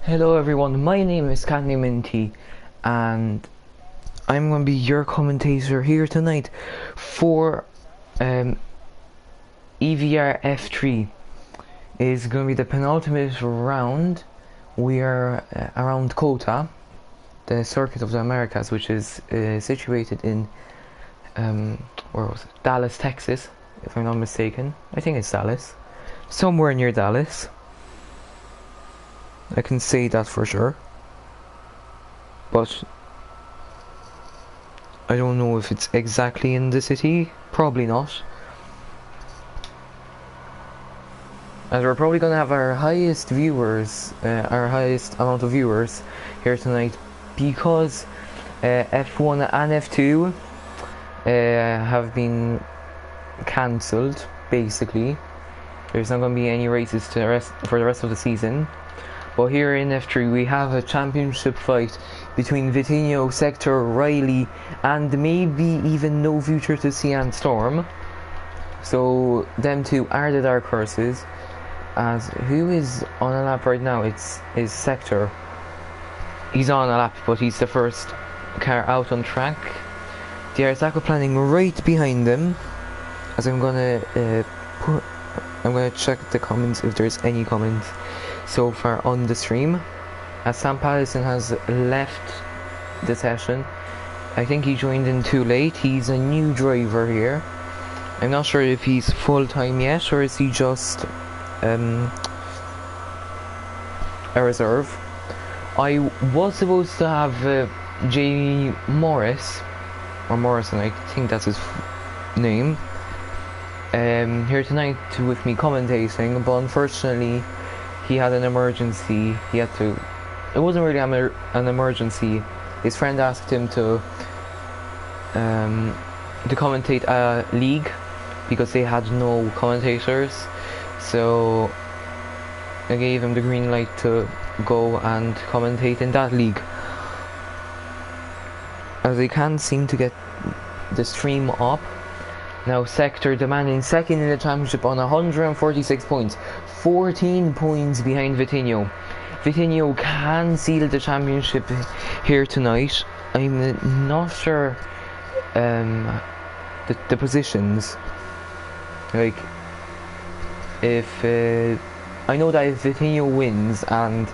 Hello everyone, my name is Candy Minty and I'm going to be your commentator here tonight for EVR F3. Is going to be the penultimate round. We are around Kota, the Circuit of the Americas, which is situated in where was it? Dallas, Texas, if I'm not mistaken. I think it's Dallas, somewhere near Dallas. I can say that for sure, but I don't know if it's exactly in the city. Probably not, as we're probably gonna have our highest amount of viewers here tonight, because F1 and F2 have been cancelled. Basically, there's not gonna be any races for the rest of the season. But here in F3 we have a championship fight between Vitinho, Sector, Riley, and maybe even No Future to see and Storm. So them two are the dark horses. As who is on a lap right now? Is Sector. He's on a lap, but he's the first car out on track. The Arzaco planning right behind them. As I'm gonna check the comments if there's any comments so far on the stream, as Sam Patterson has left the session. I think he joined in too late. He's a new driver here. I'm not sure if he's full-time yet, or is he just a reserve. I was supposed to have Jamie Morris, or Morrison, I think that's his name, here tonight with me commentating, but unfortunately he had an emergency. He had to. It wasn't really an emergency. His friend asked him to commentate a league because they had no commentators. So I gave him the green light to go and commentate in that league. As they can't seem to get the stream up. Now Sector demanding second in the championship on 146 points. 14 points behind Vitinho. Vitinho can seal the championship here tonight. I'm not sure the positions. Like, if I know that if Vitinho wins and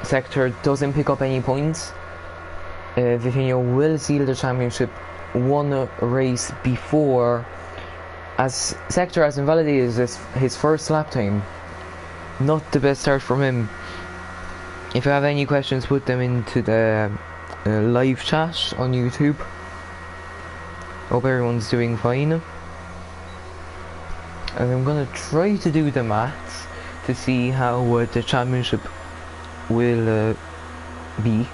Sector doesn't pick up any points, Vitinho will seal the championship one race before, as Sector has invalidated his first lap time. Not the best start from him. If you have any questions, put them into the live chat on YouTube. Hope everyone's doing fine. And I'm gonna try to do the maths to see how the championship will be.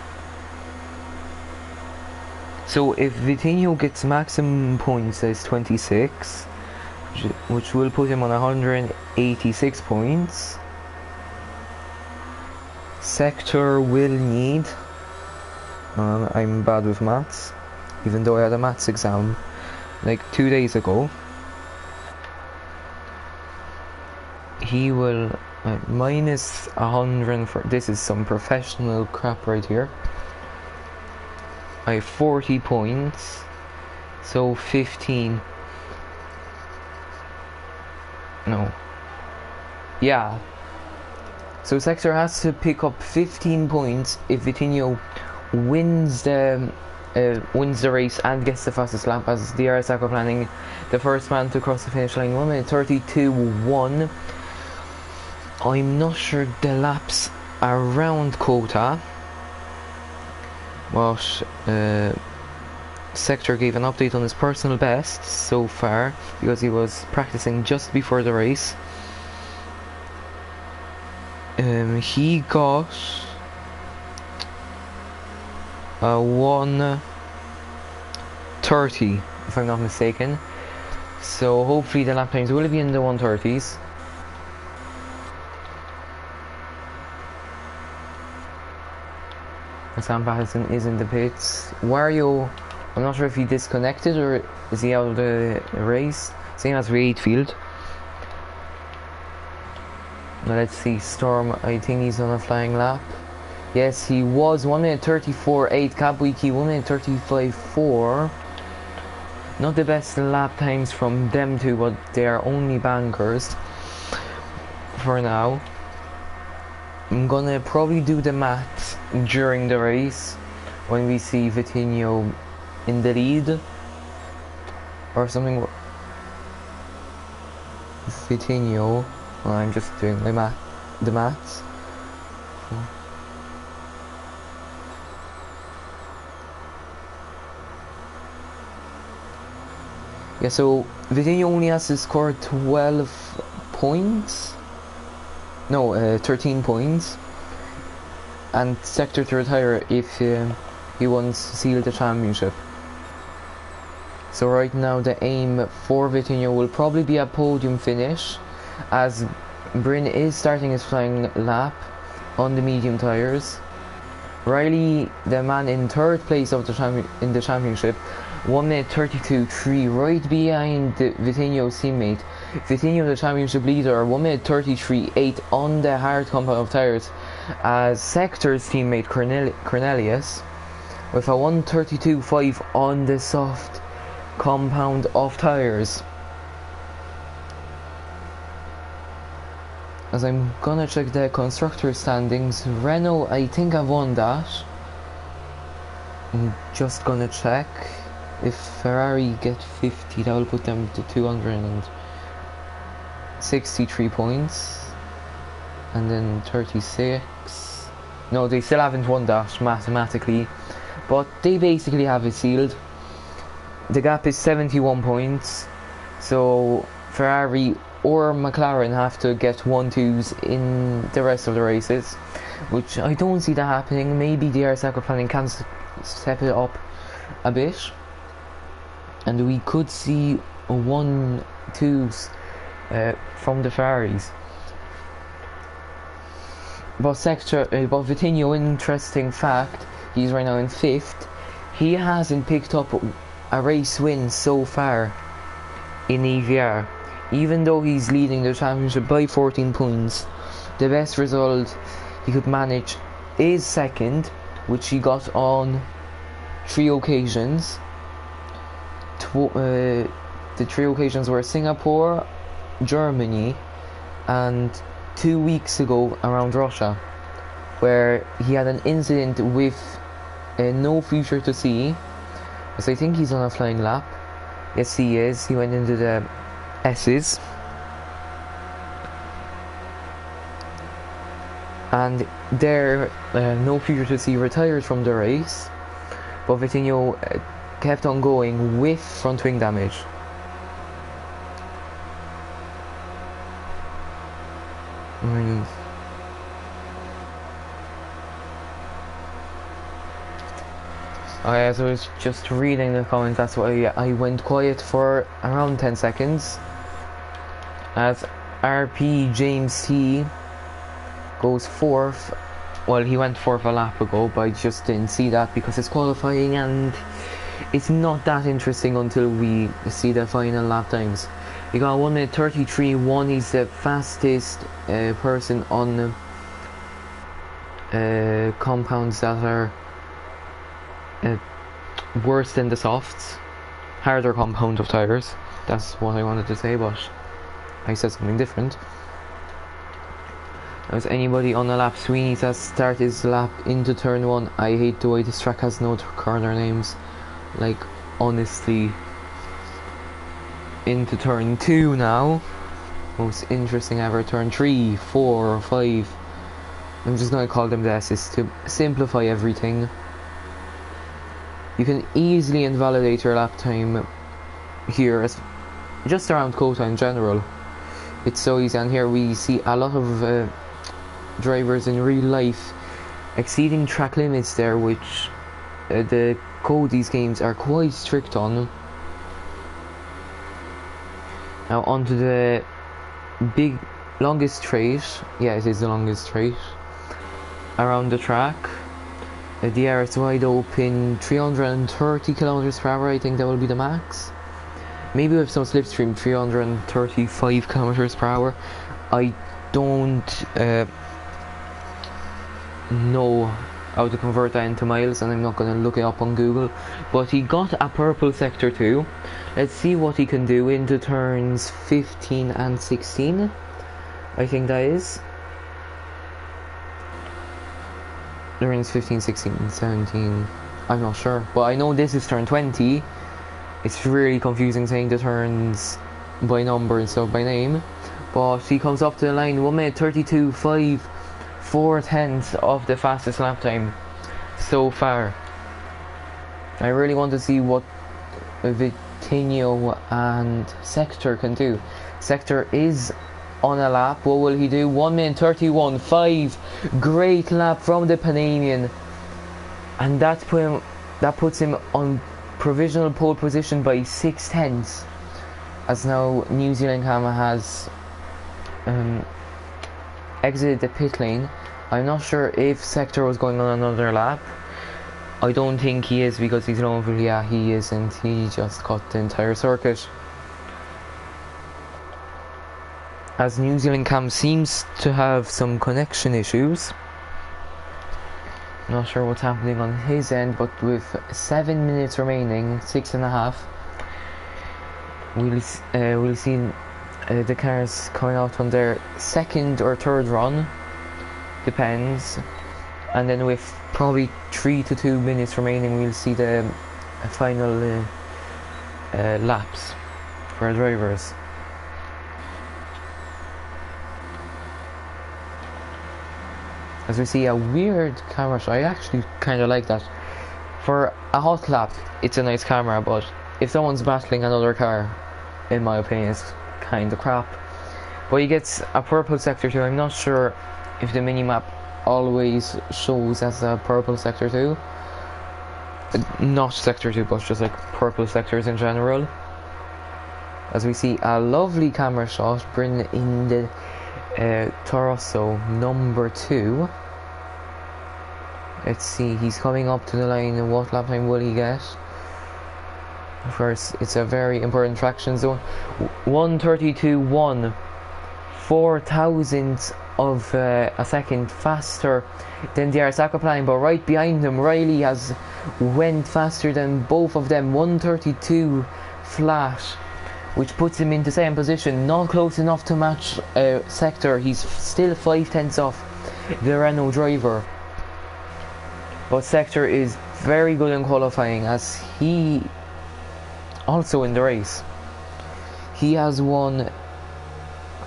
So if Vitinho gets maximum points as 26, which will put him on 186 points, Sector will need, I'm bad with maths, even though I had a maths exam like 2 days ago. He will minus 100 for, this is some professional crap right here. I have 40 points, so 15. No. Yeah. So Sector has to pick up 15 points if Vitinho wins the race and gets the fastest lap, as the Arzaco planning the first man to cross the finish line 1 minute 32.1. I'm not sure the laps around Kota. But Sector gave an update on his personal best so far, because he was practicing just before the race. He got a 1:30, if I'm not mistaken. So hopefully the lap times will be in the 1:30s. Sam Patterson is in the pits. Wario, I'm not sure if he disconnected or is he out of the race. Same as Reidfield. Now let's see, Storm, I think he's on a flying lap. Yes, he was 1 minute 34.8, Kabwiki 1 minute 35.4. Not the best lap times from them two, but they are only bankers for now. I'm gonna probably do the maths during the race when we see Vitinho in the lead or something. Vitinho, well, I'm just doing the maths. Yeah, so Vitinho only has to score 12 points. No, 13 points. And sector to retire if he wants to seal the championship. So right now the aim for Vitinho will probably be a podium finish, as Bryn is starting his flying lap on the medium tyres. Riley, the man in third place of the championship, 1 minute 32.3, right behind Vitinho's teammate. Vitinho, the championship leader, 1 minute 33.8 on the hard compound of tyres, as Sector's teammate Cornelius with a 132.5 on the soft compound of tyres. As I'm gonna check the constructor standings, Renault, I think I've won that. I'm just gonna check. If Ferrari get 50, that will put them to 263 points. And then 36. No, they still haven't won that mathematically, but they basically have it sealed. The gap is 71 points, so Ferrari or McLaren have to get 1-2s in the rest of the races, which I don't see that happening. Maybe the air planning can step it up a bit, and we could see 1-2s from the Ferraris. But Vitinho, interesting fact, he's right now in 5th. He hasn't picked up a race win so far in EVR, even though he's leading the championship by 14 points. The best result he could manage is 2nd, which he got on 3 occasions. The 3 occasions were Singapore, Germany, and 2 weeks ago around Russia, where he had an incident with no future to see. So I think he's on a flying lap. Yes, he is. He went into the S's. And there, no future to see retired from the race, but Vitinho kept on going with front wing damage. Okay, so I was just reading the comments, that's why I went quiet for around 10 seconds. As RP James T goes 4th. Well, he went 4th a lap ago, but I just didn't see that because it's qualifying and it's not that interesting until we see the final lap times. He got 1 minute 33.1. He's the fastest person on compounds that are worse than the softs, harder compound of tires. That's what I wanted to say, but I said something different. Is anybody on a lap? Sweeney says start his lap into turn 1. I hate the way this track has no corner names. Like, honestly. Into turn 2 now. Most interesting ever. Turn 3, 4, 5. I'm just gonna call them the S's to simplify everything. You can easily invalidate your lap time here, just around quota in general. It's so easy, and here we see a lot of drivers in real life exceeding track limits there, which the code these games are quite strict on. Now onto the longest straight. Yeah, it is the longest straight around the track. The air is wide open, 330 kilometers per hour. I think that will be the max. Maybe with some slipstream, 335 kilometers per hour. I don't know how to convert that into miles, and I'm not going to look it up on Google, but he got a purple sector 2. Let's see what he can do into turns 15 and 16. I think that is turns 15, 16, 17, I'm not sure, but I know this is turn 20. It's really confusing saying the turns by number instead of by name, but he comes up to the line 1 minute 32.5, 4/10 of the fastest lap time so far. I really want to see what Vitinho and Sector can do. Sector is on a lap. What will he do? 1 minute 31.5. Great lap from the Panamanian, and that puts him on provisional pole position by 6/10, as now New Zealand Cam has exited the pit lane. I'm not sure if Sector was going on another lap. I don't think he is, because he's known for, yeah, he isn't. He just cut the entire circuit. As New Zealand Cam seems to have some connection issues. Not sure what's happening on his end, but with 7 minutes remaining, 6.5, we'll see the cars coming out on their second or third run, depends, and then with probably 3 to 2 minutes remaining, we'll see the final laps for our drivers. As we see a weird camera shot. I actually kind of like that. For a hot lap, it's a nice camera, but if someone's battling another car, in my opinion, it's kind of crap. But he gets a purple sector 2. I'm not sure if the minimap always shows as a purple sector 2. Not sector 2, but just like purple sectors in general. As we see a lovely camera shot, Bryn in the Torosso number 2. Let's see, he's coming up to the line, and what lap time will he get? First, it's a very important traction zone. 1:32.1, 4 thousandths of a second faster than the Arasaka plan, but right behind him, Riley has went faster than both of them. 1:32 flat, which puts him into second position, not close enough to match Sector. He's still 5/10 off the Renault driver, but Sector is very good in qualifying, as he also in the race. He has won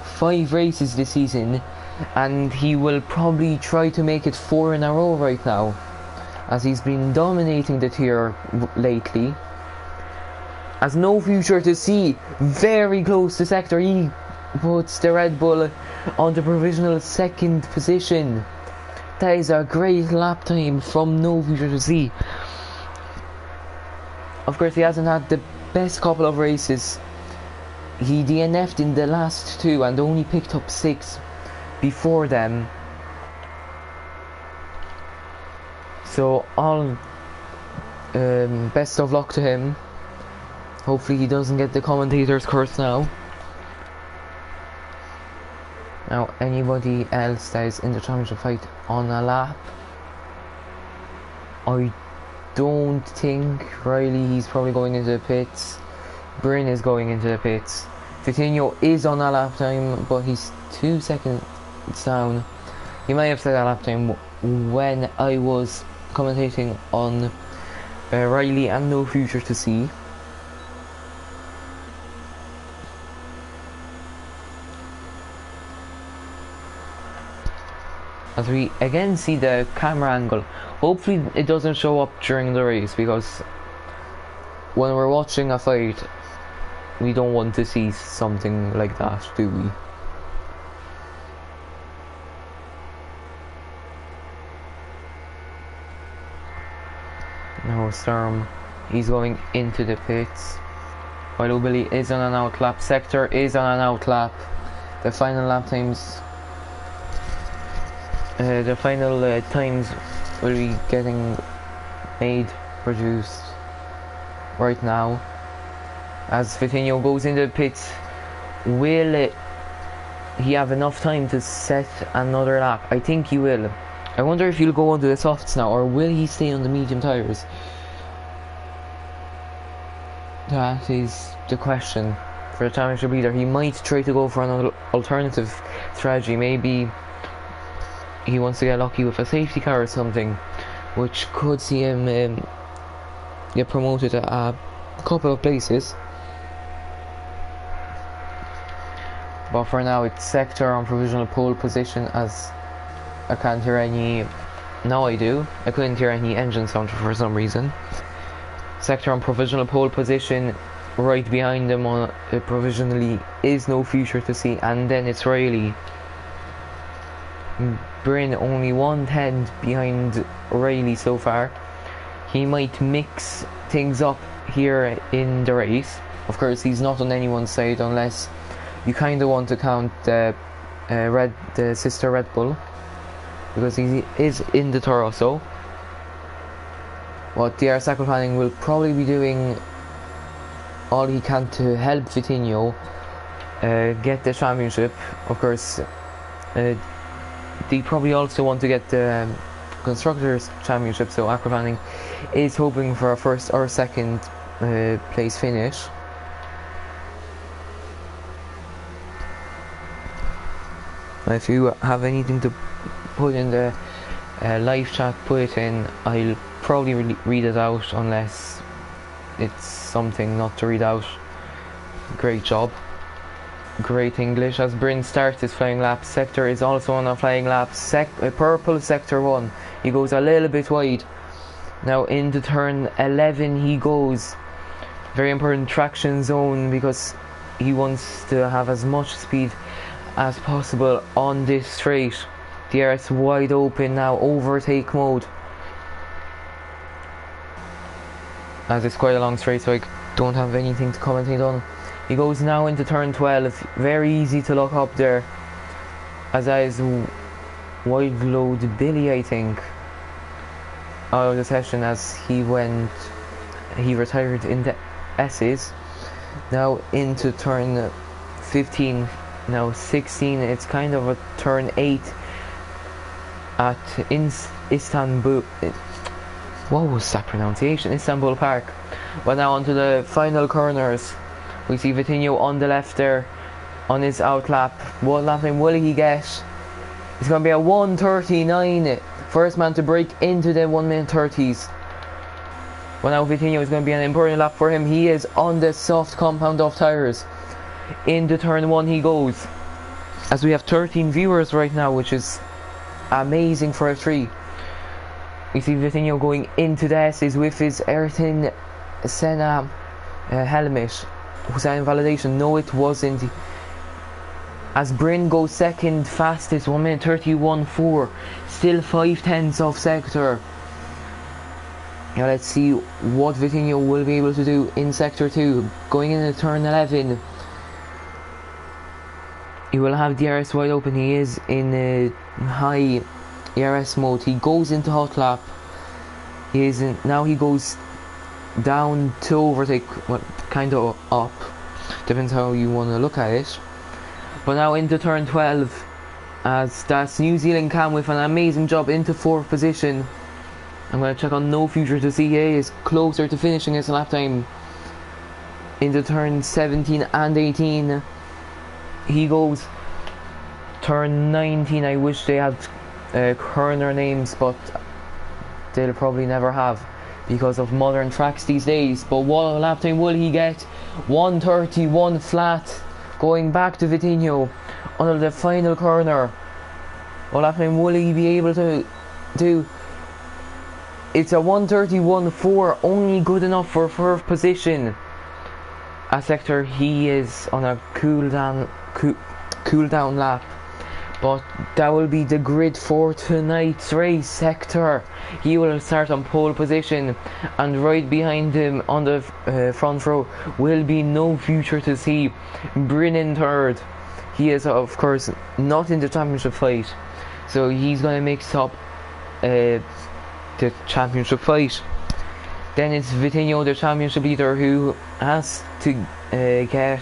5 races this season, and he will probably try to make it 4 in a row right now, as he's been dominating the tier lately. Has no future to see, very close to Sector. He puts the Red Bull on the provisional second position. That is a great lap time from no future to see. Of course, he hasn't had the best couple of races. He DNF'd in the last 2 and only picked up 6 before them. So all best of luck to him. Hopefully he doesn't get the commentator's curse now. Now, anybody else that is in the championship fight on a lap? I don't think Riley, he's probably going into the pits. Bryn is going into the pits. Vitinho is on a lap time, but he's 2 seconds down. He might have said a lap time when I was commentating on Riley and no future to see. As we again see the camera angle, hopefully it doesn't show up during the race, because when we're watching a fight, we don't want to see something like that, do we? Now Storm, he's going into the pits, while Ubili is on an outlap. Sector is on an outlap. The final lap times, the final times will be getting produced right now. As Vitinho goes into the pits, will he have enough time to set another lap? I think he will. I wonder if he'll go onto the softs now, or will he stay on the medium tyres? That is the question for the championship leader. He might try to go for an alternative strategy. Maybe he wants to get lucky with a safety car or something, which could see him get promoted a couple of places. But for now, it's sector on provisional pole position, as I can't hear any. Now I do. I couldn't hear any engine sound for some reason. Sector on provisional pole position, right behind them on provisionally is no future to see, and then it's Riley. Bryn only 1/10 behind Riley so far. He might mix things up here in the race. Of course, he's not on anyone's side unless you kind of want to count the sister Red Bull, because he is in the Toro. So what DRS Aquaplaning will probably be doing all he can to help Vitinho get the championship. Of course, they probably also want to get the Constructors' Championship, so Aquaplaning is hoping for a first or second place finish. If you have anything to put in the live chat, put it in. I'll probably read it out unless it's something not to read out. Great job. Great English. As Bryn starts his flying lap, Sector is also on a flying lap. Purple Sector 1. He goes a little bit wide. Now into turn 11 he goes. Very important traction zone, because he wants to have as much speed as possible on this straight. DRS wide open now, overtake mode. As it's quite a long straight, so I don't have anything to commentate on. He goes now into turn 12. Very easy to look up there, as that is wide load Billy, I think, out of the session, as he retired in the S's. Now into turn 15. Now 16, it's kind of a turn 8 at Istanbul. What was that pronunciation? Istanbul Park. But now onto the final corners. We see Vitinho on the left there on his out lap. What lap time will he get? It's going to be a 1:39. First man to break into the 1 minute 30s. Well, now Vitinho is going to be an important lap for him. He is on the soft compound of tyres. Into turn 1 he goes. As we have 13 viewers right now, which is amazing for F3. We see Vitinho going into the S's with his Ayrton Senna helmet. Was that invalidation? No, it wasn't. As Bryn goes second fastest, 1 minute 31.4. Still 5/10 off Sector. Now let's see what Vitinho will be able to do in Sector 2. Going into turn 11. He will have DRS wide open. He is in a high ERS mode. He goes into hot lap. Now he goes down to overtake, well, kind of up, depends how you want to look at it. But now into turn 12, as that's New Zealand Cam with an amazing job into 4th position. I'm going to check on no future to see he is closer to finishing his lap time. Into turn 17 and 18 he goes. Turn 19, I wish they had corner names, but they'll probably never have because of modern tracks these days. But what lap time will he get? 1:31 flat, going back to Vitinho under the final corner. What lap time will he be able to do? It's a 1:31.4, only good enough for 4th position. At Sector, he is on a cool down lap. But that will be the grid for tonight's race. Sector, he will start on pole position, and right behind him on the front row will be no future to see. Bryn in 3rd. He is of course not in the championship fight, so he's going to mix up the championship fight. Then it's Vitinho, the championship leader, who has to get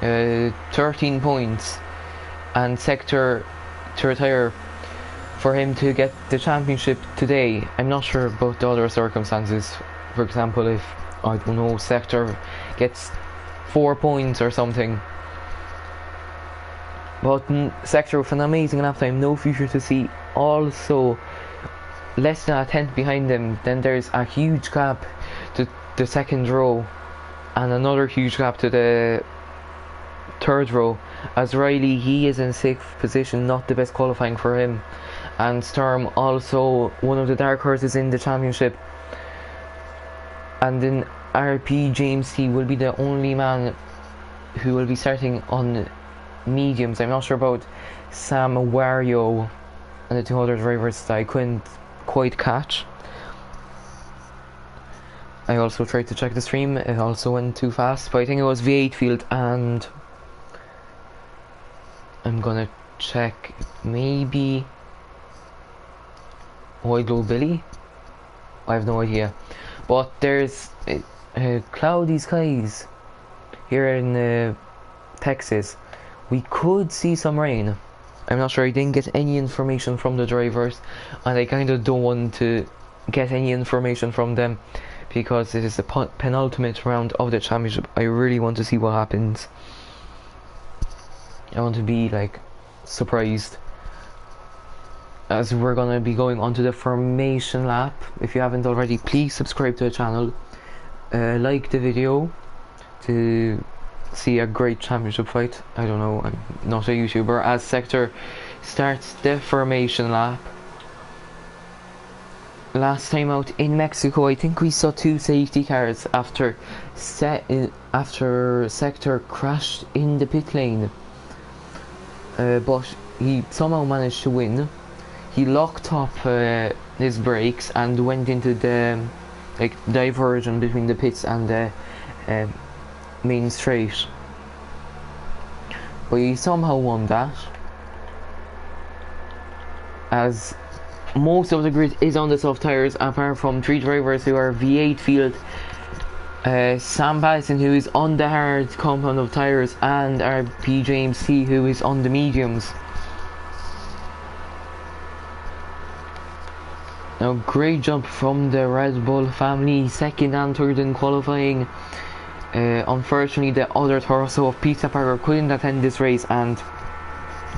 13 points, and Sector to retire for him to get the championship today. I'm not sure about the other circumstances. For example, if, I don't know, Sector gets 4 points or something. But Sector with an amazing lap time, no future to see. Also, less than a tenth behind them. Then there's a huge gap to the second row, and another huge gap to the third row, as Riley, he is in 6th position, not the best qualifying for him. And Sturm, also one of the dark horses in the championship. And then RP James T will be the only man who will be starting on mediums. I'm not sure about Sam Wario and the 2 other drivers that I couldn't quite catch. I also tried to check the stream, it also went too fast, but I think it was V8 field, and I'm gonna check maybe Idle Billy? I have no idea. But there's cloudy skies here in Texas. We could see some rain. I'm not sure, I didn't get any information from the drivers, and I kind of don't want to get any information from them because it is the penultimate round of the championship. I really want to see what happens. I want to be like surprised, as we're gonna be going on to the formation lap. If you haven't already, please subscribe to the channel, like the video to see a great championship fight. I don't know, I'm not a YouTuber. As Sector starts the formation lap. Last time out in Mexico, I think we saw 2 safety cars after Sector crashed in the pit lane, but he somehow managed to win. He locked up his brakes and went into the diversion between the pits and the main straight, but he somehow won that, as most of the grid is on the soft tires apart from 3 drivers who are V8 field. Sam Basson, who is on the hard compound of tires, and RP James T, who is on the mediums. Now, great jump from the Red Bull family, 2nd and 3rd in qualifying. Unfortunately, the other torso of Pizza Parker couldn't attend this race, and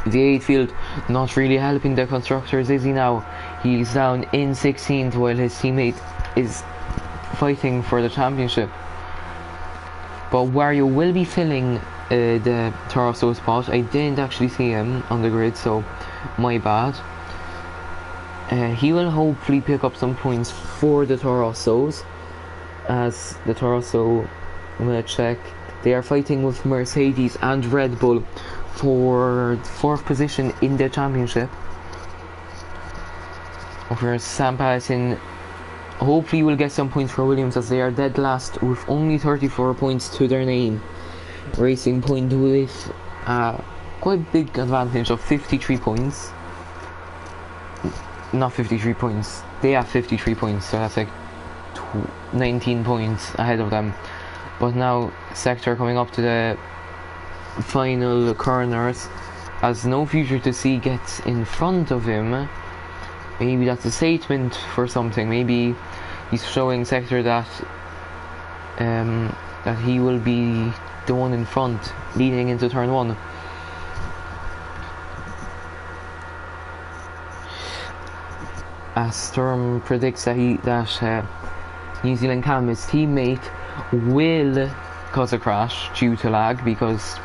the 8th field not really helping the constructors, is he now? He's down in 16th while his teammate is fighting for the championship. But Wario will be filling the torso spot. I didn't actually see him on the grid, so my bad. He will hopefully pick up some points for the Torossos, as the Torosso, I'm gonna check, they are fighting with Mercedes and Red Bull for 4th position in the championship. Whereas Sam Basson hopefully will get some points for Williams, as they are dead last with only 34 points to their name. Racing Point with a quite big advantage of 53 points. Not 53 points, they have 53 points, so that's like 19 points ahead of them. But now Sector coming up to the final corners, as no future to see gets in front of him. Maybe that's a statement for something. Maybe he's showing Sector that that he will be the one in front leading into turn 1. As Sturm predicts that New Zealand Cam, his teammate, will cause a crash due to lag, because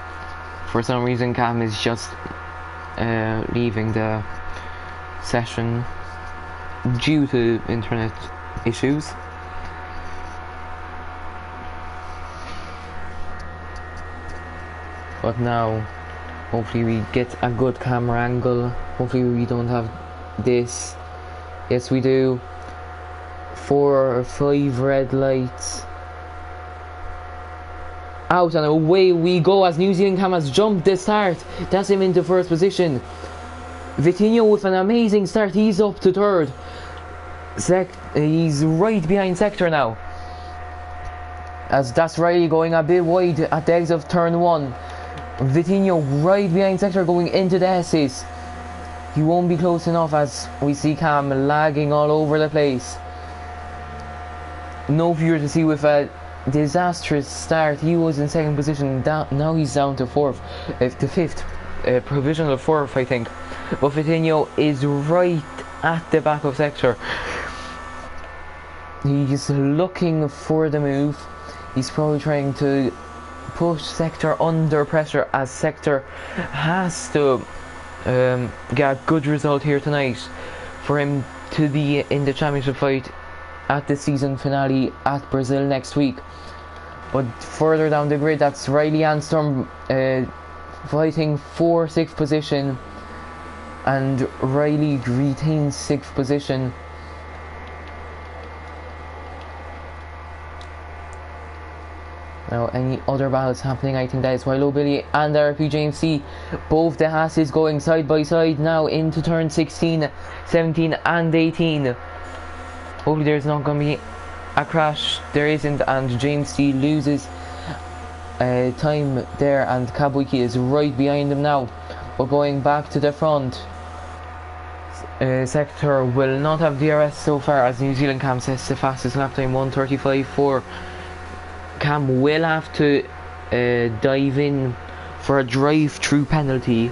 for some reason Cam is just leaving the session due to internet issues. But now hopefully we get a good camera angle. Hopefully we don't have this. Yes, we do. 4 or 5 red lights. Out and away we go, as New Zealand Cam has jumped the start. That's him into 1st position. Vitinho with an amazing start. He's up to 3rd. He's right behind Sector now, as that's Riley going a bit wide at the exit of turn 1. Vitinho right behind sector going into the S's. He won't be close enough as we see Cam lagging all over the place. No fear to see with a disastrous start. He was in second position, now he's down to fourth, to fifth, provisional fourth I think. But Vitinho is right at the back of sector. He's looking for the move. He's probably trying to push sector under pressure as sector has to get a good result here tonight for him to be in the championship fight at the season finale at Brazil next week. But further down the grid, that's Riley and Storm fighting for 6th position, and Riley retains 6th position. Now any other battles happening, I think that is Wilo Billy and RPJMC, both the Hasses going side by side now into turn 16, 17 and 18. Hopefully there's not going to be a crash. There isn't, and James C loses time there, and Kabuki is right behind him now. But going back to the front, sector will not have DRS so far, as New Zealand Cam sets the fastest lap time 1:35.4. Cam will have to dive in for a drive-through penalty,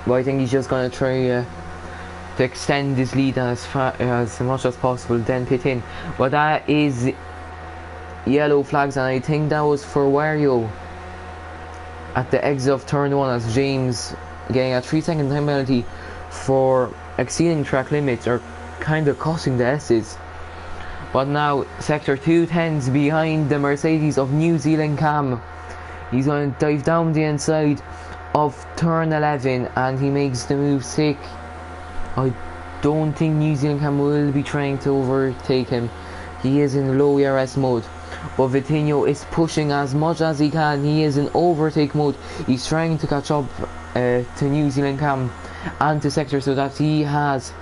but I think he's just going to try to extend his lead as much as possible, then pit in. But that is yellow flags, and I think that was for Wario at the exit of turn 1, as James getting a 3-second time penalty for exceeding track limits, or kind of costing the S's. But now sector 210's behind the Mercedes of New Zealand Cam. He's going to dive down the inside of turn 11, and he makes the move sick. I don't think New Zealand Cam will be trying to overtake him. He is in low ERS mode. But Vitinho is pushing as much as he can. He is in overtake mode. He's trying to catch up to New Zealand Cam and to sector, so that he has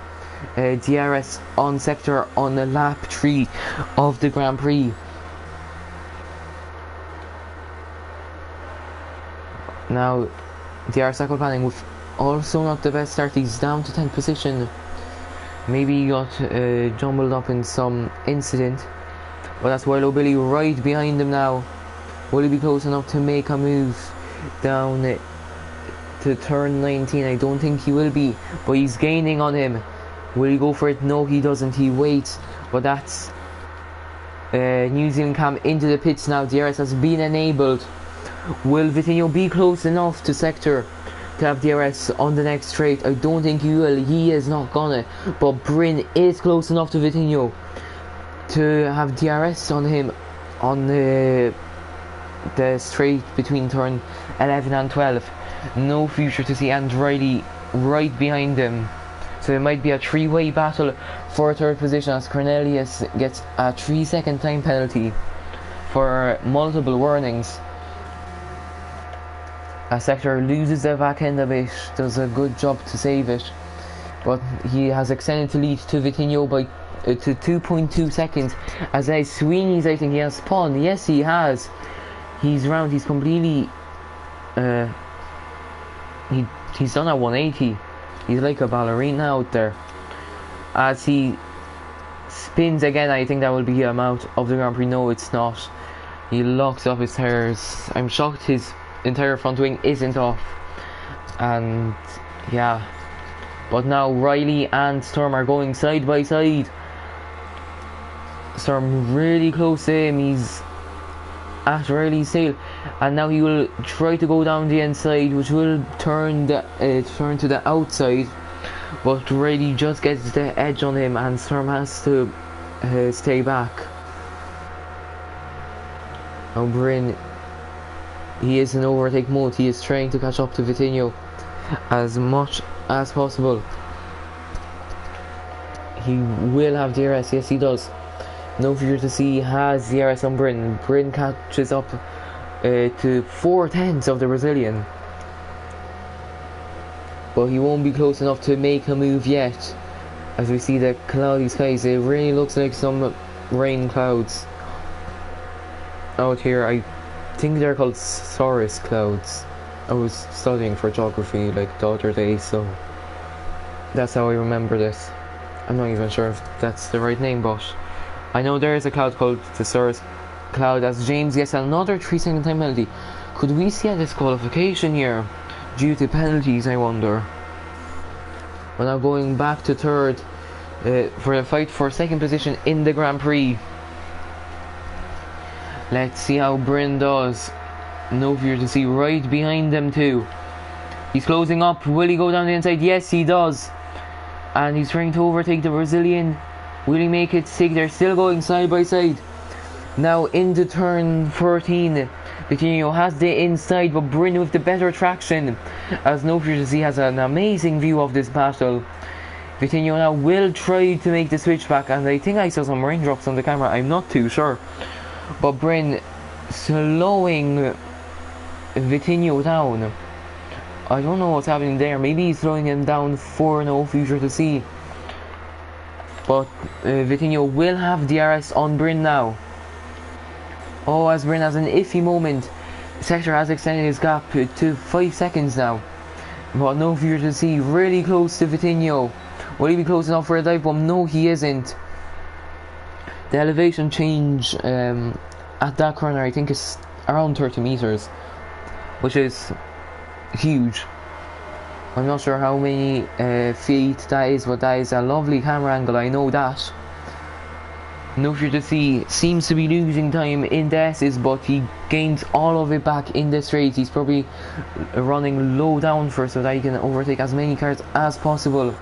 DRS on sector on the lap 3 of the Grand Prix. Now DRS cycle planning with also not the best start. He's down to 10th position. Maybe he got jumbled up in some incident, but that's Wilo Billy right behind him now. Will he be close enough to make a move down to turn 19? I don't think he will be, but he's gaining on him. Will he go for it? No, he doesn't. He waits. But that's New Zealand Cam into the pits now. DRS has been enabled. Will Vitinho be close enough to sector to have DRS on the next straight? I don't think he will. He is not gonna. But Bryn is close enough to Vitinho to have DRS on him on the straight between turn 11 and 12. No future to see, and Riley right behind him. So it might be a 3-way battle for 3rd position, as Cornelius gets a 3-second time penalty for multiple warnings. A sector loses the back end a bit, does a good job to save it, but he has extended the lead to Vitinho by to 2.2 seconds. As Sweeney's, I think he has spun. Yes, he has. He's round. He's completely he's done a 180. He's like a ballerina out there. As he spins again, I think that will be him out of the Grand Prix. No, it's not. He locks up his tires. I'm shocked his entire front wing isn't off. And yeah. But now Riley and Storm are going side by side. Storm really close to him. He's at Riley's tail, and now he will try to go down the inside, which will turn to the outside, but Riley just gets the edge on him, and Storm has to stay back. Now Bryn, he is in overtake mode. He is trying to catch up to Vitinho as much as possible. He will have DRS. Yes, he does. No fear to see, has DRS on Bryn. Bryn catches up to 4/10 of the Brazilian, but he won't be close enough to make a move yet. As we see the cloudy skies, it really looks like some rain clouds out here. I think they're called cirrus clouds. I was studying for geography like the other day, so that's how I remember this. I'm not even sure if that's the right name, but I know there is a cloud called the cirrus cloud. As James gets another 3-second time penalty. Could we see a disqualification here due to penalties, I wonder? We're now going back to third for a fight for second position in the Grand Prix. Let's see how Bryn does. No fear to see right behind them too. He's closing up. Will he go down the inside? Yes, he does. And he's trying to overtake the Brazilian. Will he make it stick? They're still going side by side. Now into turn 13. Vitinho has the inside, but Bryn with the better traction. As No Fear to See has an amazing view of this battle. Vitinho now will try to make the switch back, and I think I saw some raindrops on the camera. I'm not too sure. But Bryn slowing Vitinho down. I don't know what's happening there. Maybe he's slowing him down for No Future to See. But Vitinho will have DRS on Bryn now. Oh, as Bryn has an iffy moment. Sector has extended his gap to 5 seconds now. But No Future to See really close to Vitinho. Will he be close enough for a dive bomb? No, he isn't. The elevation change at that corner, I think, is around 30 meters, which is huge. I'm not sure how many feet that is, but that is a lovely camera angle, I know that. No Fear to See seems to be losing time in the S's, but he gains all of it back in the straight. He's probably running low down first so that he can overtake as many cars as possible.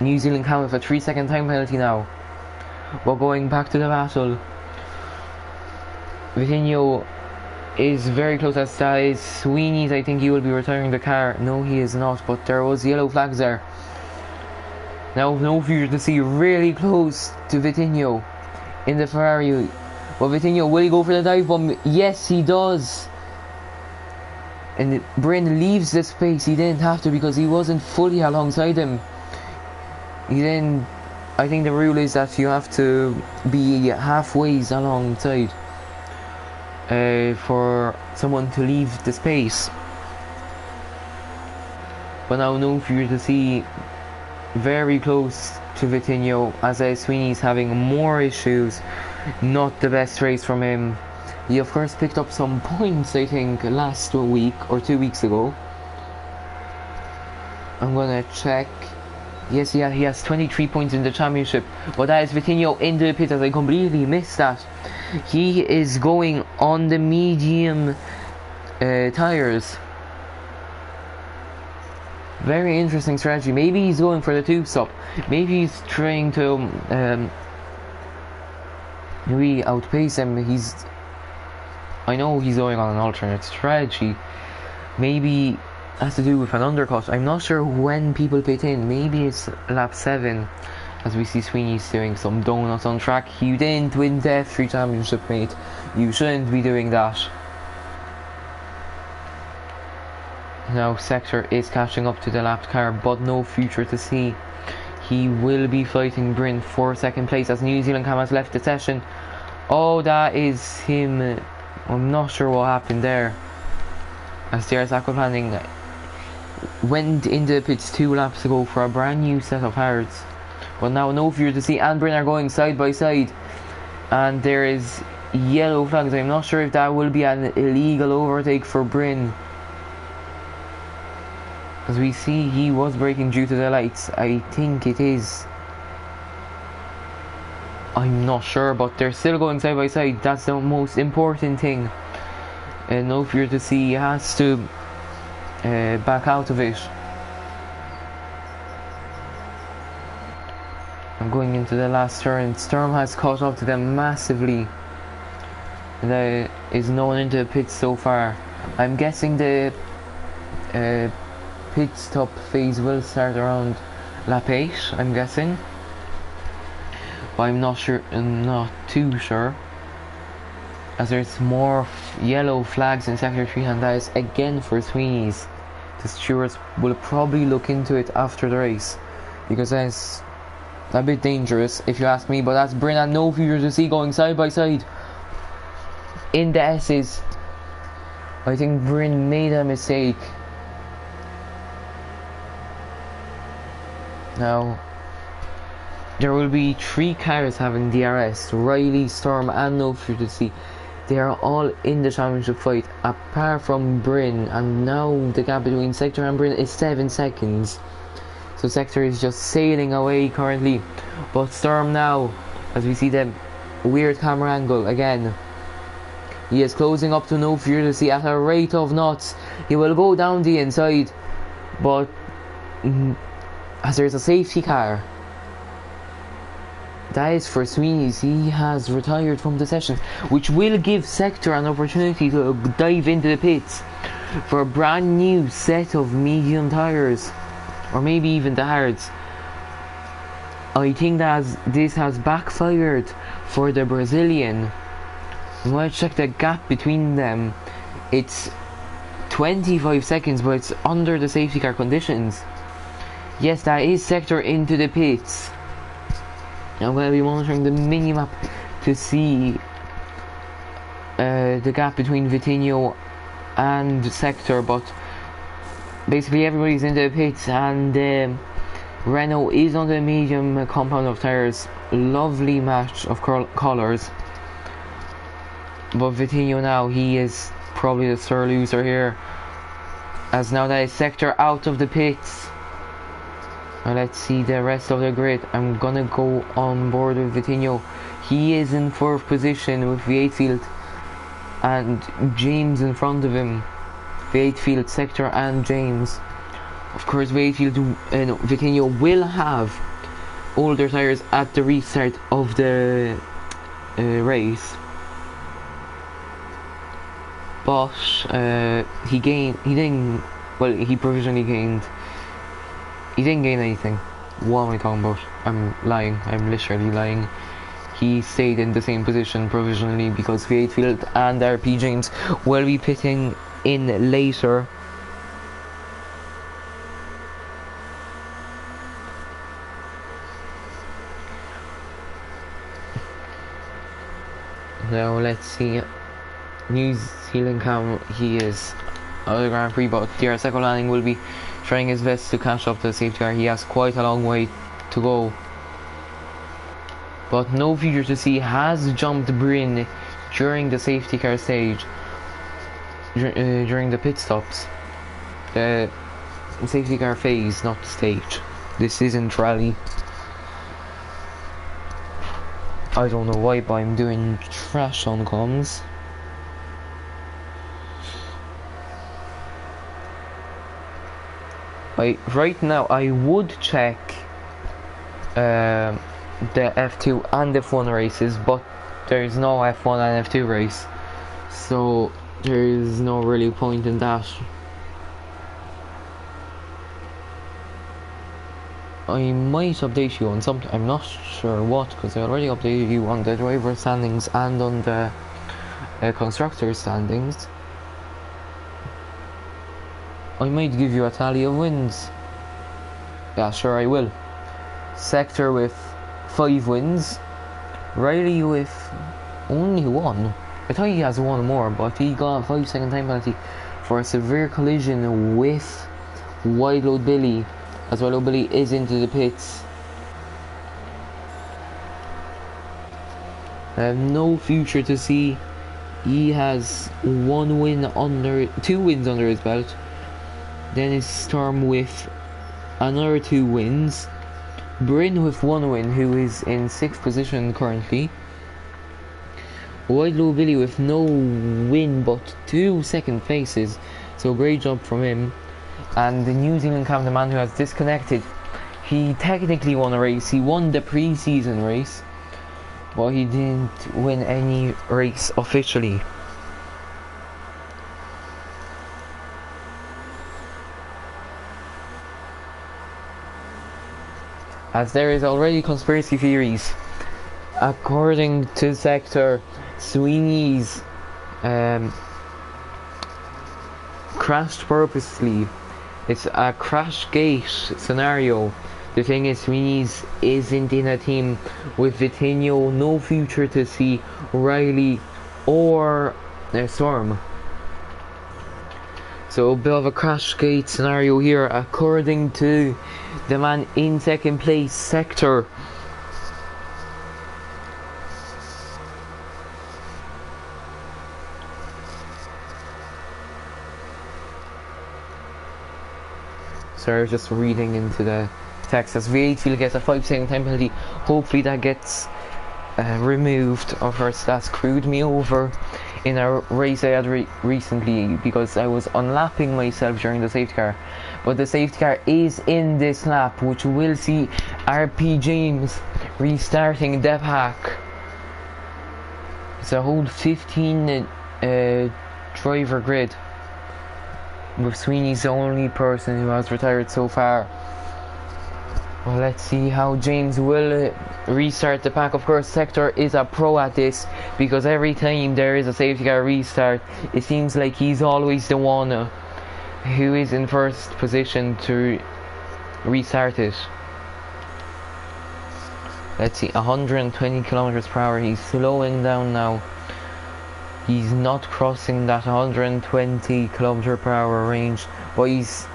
New Zealand count with a 3-second time penalty now. But going back to the battle, Vitinho is very close as that is Sweeney's. I think he will be retiring the car. No, he is not, but there was yellow flags there. Now No Fear to See really close to Vitinho in the Ferrari. But Vitinho, will he go for the dive bomb? Yes, he does. And Bryn leaves the space. He didn't have to because he wasn't fully alongside him. He didn't. I think the rule is that you have to be halfway alongside for someone to leave the space. But now No Fear to See very close to Vitinho, as Sweeney's having more issues. Not the best race from him. He of course picked up some points, I think, last week or 2 weeks ago. I'm gonna check. Yes, he has 23 points in the championship, but that is Vitinho in the pit, as I completely missed that. He is going on the medium tyres. Very interesting strategy. Maybe he's going for the tube stop. Maybe he's trying to maybe outpace him. I know he's going on an alternate strategy. Maybe has to do with an undercut. I'm not sure when people pit in. Maybe it's lap 7, as we see Sweeney's doing some donuts on track. You didn't win the F3 championship, mate. You shouldn't be doing that. Now Sector is catching up to the lapped car, but No Future to See. He will be fighting Bryn for second place as New Zealand Cam has left the session. Oh, that is him. I'm not sure what happened there, as DRS Aquaplaning went in the pits 2 laps ago for a brand new set of hards. But now No Fear to See and Bryn are going side by side, and there is yellow flags. I'm not sure if that will be an illegal overtake for Bryn. As we see, he was braking due to the lights. I think it is. I'm not sure, but they're still going side by side. That's the most important thing. And No Fear to See has to back out of it. I'm going into the last turn. Sturm has caught up to them massively. There is no one into the pits so far. I'm guessing the pit stop phase will start around lap 8, I'm guessing, but I'm not sure. I'm not too sure, as there's more yellow flags in sector 3, and that is again for Sweeney's. The stewards will probably look into it after the race, because that's a bit dangerous if you ask me. But that's Bryn and No Future to See going side by side. in the S's. I think Bryn made a mistake. Now, there will be 3 cars having DRS. Riley, Storm and No Future to See. They are all in the championship fight, apart from Bryn, and now the gap between Sector and Bryn is 7 seconds. So Sector is just sailing away currently, but Storm now, as we see the weird camera angle again, he is closing up to No Future to See at a rate of knots. He will go down the inside, but as there's a safety car, that is for Sweeney's. He has retired from the session, which will give Sector an opportunity to dive into the pits for a brand new set of medium tyres, or maybe even the hards. I think that this has backfired for the Brazilian. Let's check the gap between them. It's 25 seconds, but it's under the safety car conditions. Yes, that is Sector into the pits. I'm going to be monitoring the minimap to see the gap between Vitinho and Sector, but basically everybody's into the pits, and Renault is on the medium compound of tyres. Lovely match of colours, but Vitinho now, he is probably the sore loser here, as now that is Sector out of the pits. Now let's see the rest of the grid. I'm gonna go on board with Vitinho. He is in 4th position with V8 field and James in front of him. V8 field, Sector and James. Of course, V8 field, Vitinho will have older tyres at the restart of the race, but he provisionally gained. He didn't gain anything. What am I talking about? I'm lying. I'm literally lying. He stayed in the same position provisionally because V8 field and RP James will be pitting in later. Now let's see. New Zealand cam, he is out of the Grand Prix, but the Second landing will be trying his best to catch up to the safety car. He has quite a long way to go, but No Future to See has jumped Bryn during the safety car stage, during the pit stops. The safety car phase, not the stage. This isn't rally. I don't know why, but I'm doing trash on comms. Right now I would check the F2 and F1 races, but there's no F1 and F2 race, so there is no really point in that. I might update you on something, I'm not sure what, because I already updated you on the driver standings and on the constructor standings. I might give you a tally of wins. Yeah, sure I will. Sector with 5 wins. Riley with only 1. I thought he has 1 more, but he got a 5-second time penalty for a severe collision with Wide Load Billy, as Wide Load Billy is into the pits. No Future to See. He has 2 wins under his belt. Then is Storm with another 2 wins. Bryn with 1 win, who is in 6th position currently. Wide Low Billy with no win but 2 second places, so great job from him. And the New Zealand cameraman who has disconnected, he technically won a race. He won the pre-season race, but he didn't win any race officially. As there is already conspiracy theories. According to Sector, Sweeney's crashed purposely. It's a crash gate scenario. The thing is, Sweeney's isn't in a team with Vitinho, No Future to See, Riley, or Storm. So a bit of a crash gate scenario here according to the man in second place, Sector. Sorry, I was just reading into the text. As V8 Field gets a 5-second time penalty, hopefully that gets removed. Of course, that screwed me over in a race I had recently because I was unlapping myself during the safety car. But the safety car is in this lap, which will see RP James restarting the pack. It's a whole 15 driver grid, with Sweeney's the only person who has retired so far. Well, let's see how James will restart the pack. Of course, Sector is a pro at this, because every time there is a safety car restart, it seems like he's always the one who is in first position to restart it. Let's see, 120 kilometers per hour. He's slowing down now. He's not crossing that 120 kilometer per hour range, but he's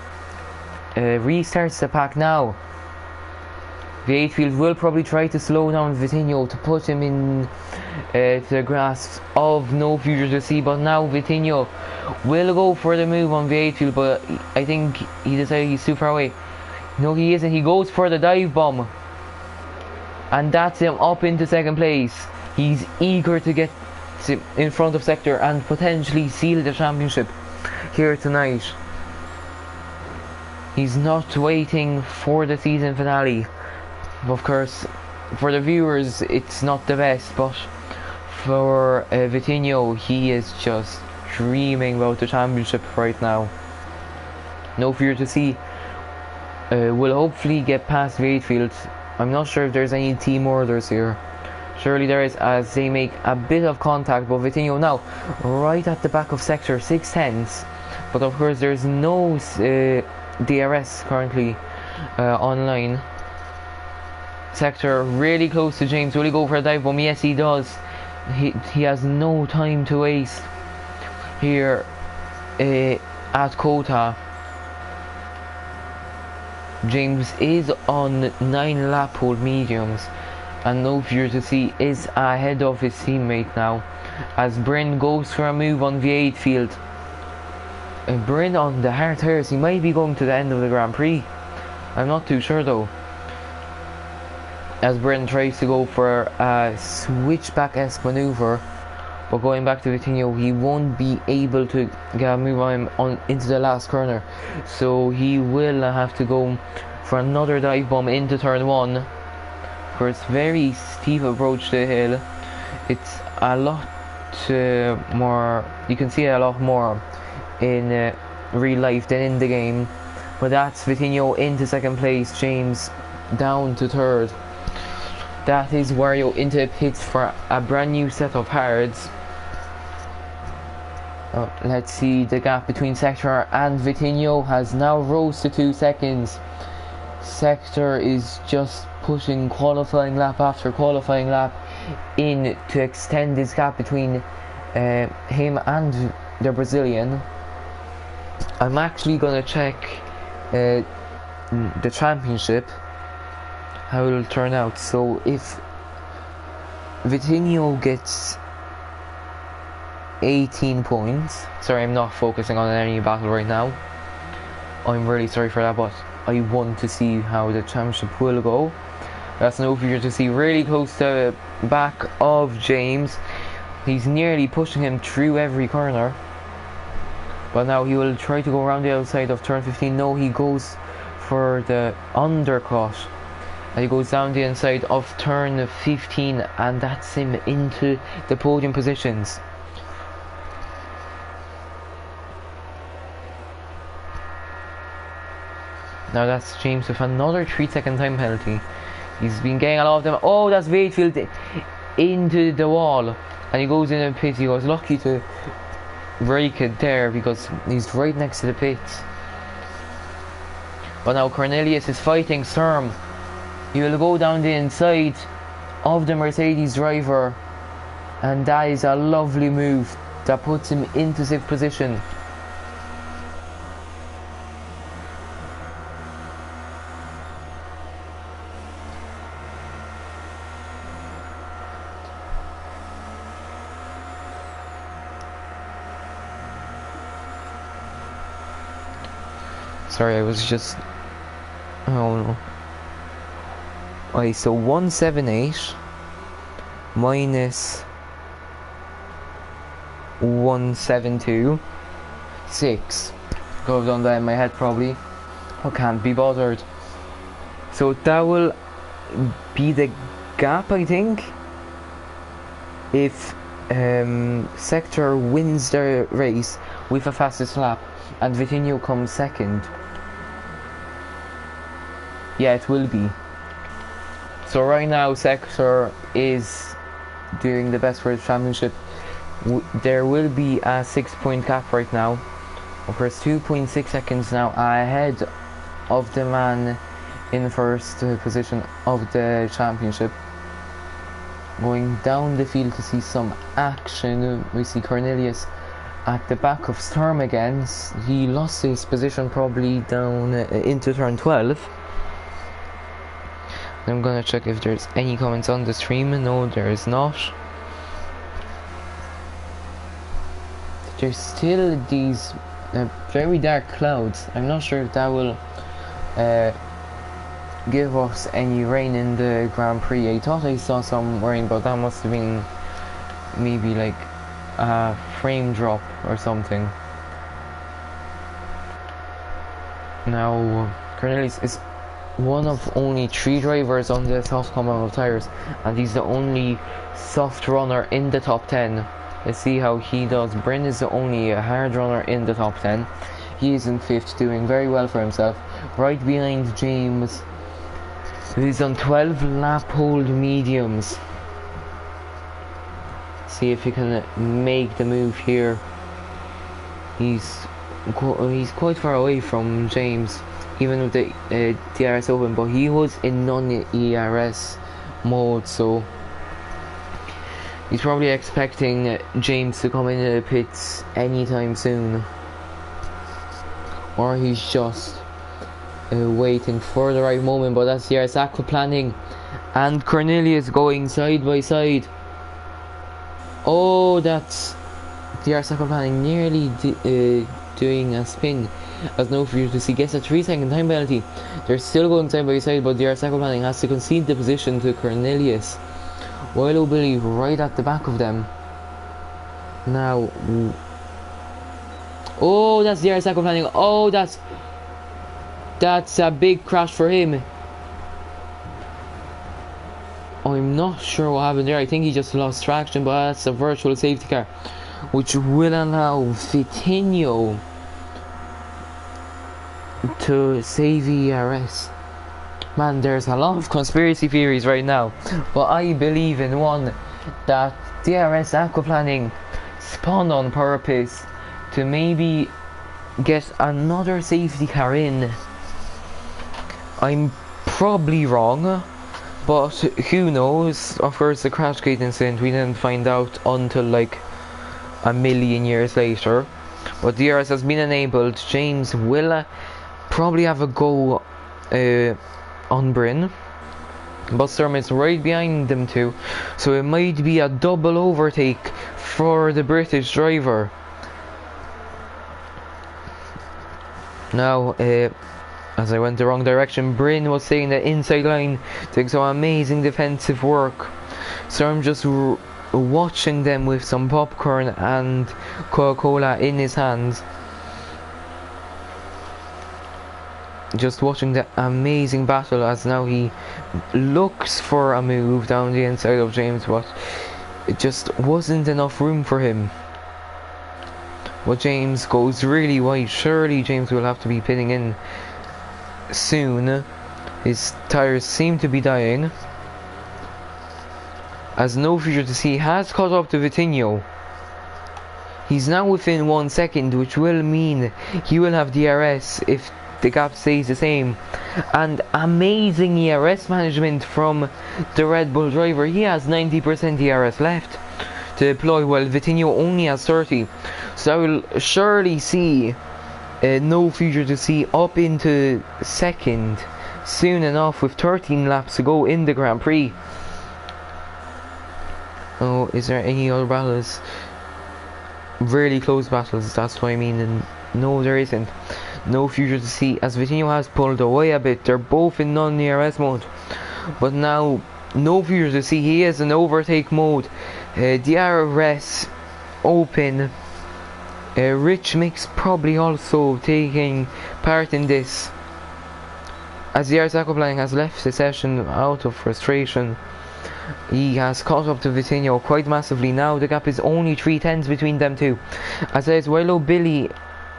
restarts the pack now. V8 Field will probably try to slow down Vitinho to put him in to the grasp of no future to see, but now Vitinho will go for the move on V8 Field, but I think he decided he's too far away. No, he isn't. He goes for the dive bomb, and that's him up into second place. He's eager to get in front of Sector and potentially seal the championship here tonight. He's not waiting for the season finale. Of course, for the viewers it's not the best, but for Vitinho, he is just dreaming about the championship right now. No fear to see will hopefully get past V8 Field. I'm not sure if there's any team orders here. Surely there is, as they make a bit of contact, but Vitinho now right at the back of Sector, 6/10. But of course there's no DRS currently online. Sector really close to James. Will he go for a dive bomb? Yes, he does. He has no time to waste here at Kota. James is on 9 lap hold mediums, and no fear to see is ahead of his teammate now, as Bryn goes for a move on V8 Field. Bryn on the hard tires, he might be going to the end of the Grand Prix. I'm not too sure though, as Bryn tries to go for a switchback-esque manoeuvre, but going back to Vitinho, he won't be able to get a move on him into the last corner, so he will have to go for another dive bomb into turn 1. For its very steep approach to the hill. It's a lot more, you can see it a lot more in real life than in the game. But that's Vitinho into second place, James down to third. That is Wario into pits for a brand new set of hards. Let's see, the gap between Sector and Vitinho has now rose to 2 seconds. Sector is just pushing qualifying lap after qualifying lap in to extend this gap between him and the Brazilian. I'm actually gonna check the championship, how it will turn out. So if Vitinho gets 18 points, sorry, I'm not focusing on any battle right now, I'm really sorry for that, but I want to see how the championship will go. That's no fear to see, really close to the back of James. He's nearly pushing him through every corner, but now he will try to go around the outside of turn 15. No, he goes for the undercut, and he goes down the inside of turn 15, and that's him into the podium positions. Now that's James with another 3-second time penalty. He's been getting a lot of them. Oh, that's V8 Field into the wall, and he goes in and pits. He was lucky to break it there because he's right next to the pits. But now Cornelius is fighting Sturm. He will go down the inside of the Mercedes driver, and that is a lovely move that puts him into 6th position. Sorry, I was just... oh no. Okay, so 178 minus 172 6. Could have done that in my head probably. I can't be bothered. So that will be the gap, I think, if Sector wins the race with a fastest lap and Vitinho comes second. Yeah, it will be. So right now Sector is doing the best for the championship. There will be a 6-point gap right now. Of course, 2.6 seconds now ahead of the man in first position of the championship. Going down the field to see some action, we see Cornelius at the back of Storm again. He lost his position probably down into turn 12. I'm gonna check if there's any comments on the stream. No, there is not. There's still these very dark clouds. I'm not sure if that will give us any rain in the Grand Prix. I thought I saw some rain, but that must have been maybe like a frame drop or something. Now, Cornelius is one of only 3 drivers on the soft compound tires, and he's the only soft runner in the top 10. Let's see how he does. Bryn is the only hard runner in the top 10. He is in 5th, doing very well for himself. Right behind James, who's on 12 lap hold mediums. See if he can make the move here. He's quite far away from James, even with the DRS open, but he was in non-ERS mode, so he's probably expecting James to come into the pits anytime soon, or he's just waiting for the right moment. But that's DRS aquaplaning, and Cornelius going side by side. Oh, that's DRS aquaplaning nearly doing a spin. As no for you to see, gets a 3-second time penalty. They're still going side by side, but DRS aquaplaning has to concede the position to Cornelius, while O'Billy right at the back of them. Now, oh, that's DRS aquaplaning. Oh, that's a big crash for him. I'm not sure what happened there. I think he just lost traction, but that's a virtual safety car, which will allow Vitinho to save ERS. Man, there's a lot of conspiracy theories right now, but I believe in one, that DRS aquaplaning spawned on purpose to maybe get another safety car in. I'm probably wrong, but who knows. Of course, the Crashgate incident we didn't find out until like a million years later, but DRS has been enabled. James will probably have a go on Bryn, but Storm is right behind them too, so it might be a double overtake for the British driver. Now, as I went the wrong direction, Bryn was saying the inside line, doing some amazing defensive work. Storm just watching them with some popcorn and Coca-Cola in his hands, just watching the amazing battle, as now he looks for a move down the inside of James, but it just wasn't enough room for him. But James goes really wide. Surely James will have to be pitting in soon. His tires seem to be dying, as no future to see has caught up to Vitinho. He's now within 1 second, which will mean he will have DRS if the gap stays the same. And amazing ERS management from the Red Bull driver. He has 90% DRS left to deploy, while Vitinho only has 30. So I will surely see no future to see up into second soon enough with 13 laps to go in the Grand Prix. Oh, is there any other battles? Really close battles, that's what I mean. And no, there isn't. No future to see, as Vitinho has pulled away a bit. They're both in non-DRS mode, but now no future to see. He is in overtake mode. DRS open. Rich Mix probably also taking part in this, as DRS Aquaplaning has left the session out of frustration. He has caught up to Vitinho quite massively now. The gap is only 3 tenths between them two, as there's Willow Billy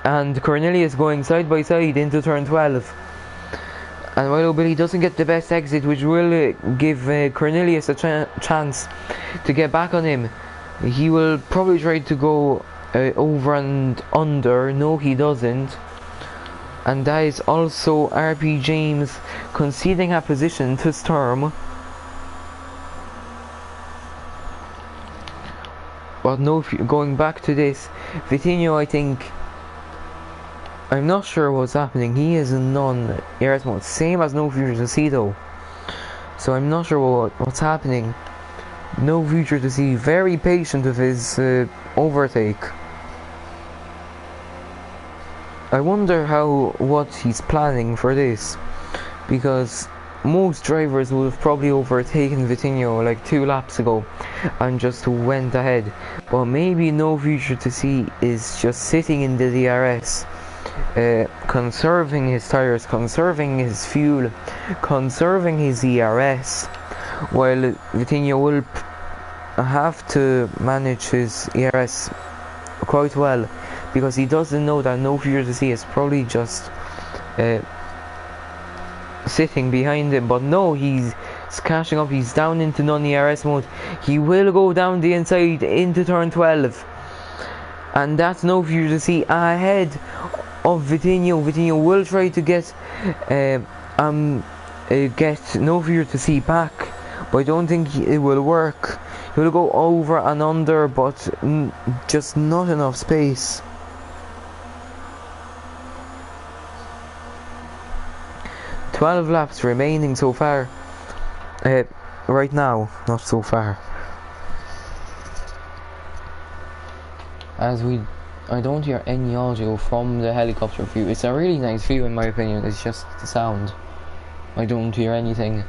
and Cornelius going side by side into turn 12. And Willow Billy doesn't get the best exit, which will give Cornelius a chance to get back on him. He will probably try to go over and under. No, he doesn't. And that is also RP James conceding a position to Sturm. But no, going back to this, Vitinho, I think, I'm not sure what's happening. He is in non-DRS mode, same as No Future to See though. So I'm not sure what's happening. No Future to See, very patient with his overtake. I wonder what he's planning for this, because most drivers would have probably overtaken Vitinho like 2 laps ago and just went ahead. But maybe No Future to See is just sitting in the DRS, conserving his tires, conserving his fuel, conserving his ERS, while Vitinho will have to manage his ERS quite well, because he doesn't know that No Future to See is probably just sitting behind him. But no, he's catching up. He's down into non-ERS mode. He will go down the inside into turn 12, and that's No Future to See ahead of Vitinho. Vitinho will try to get No Future to See back, but I don't think it will work. He'll go over and under, but just not enough space. "12 laps remaining so far. Right now, not so far. As I don't hear any audio from the helicopter view. It's a really nice view in my opinion, it's just the sound. I don't hear anything.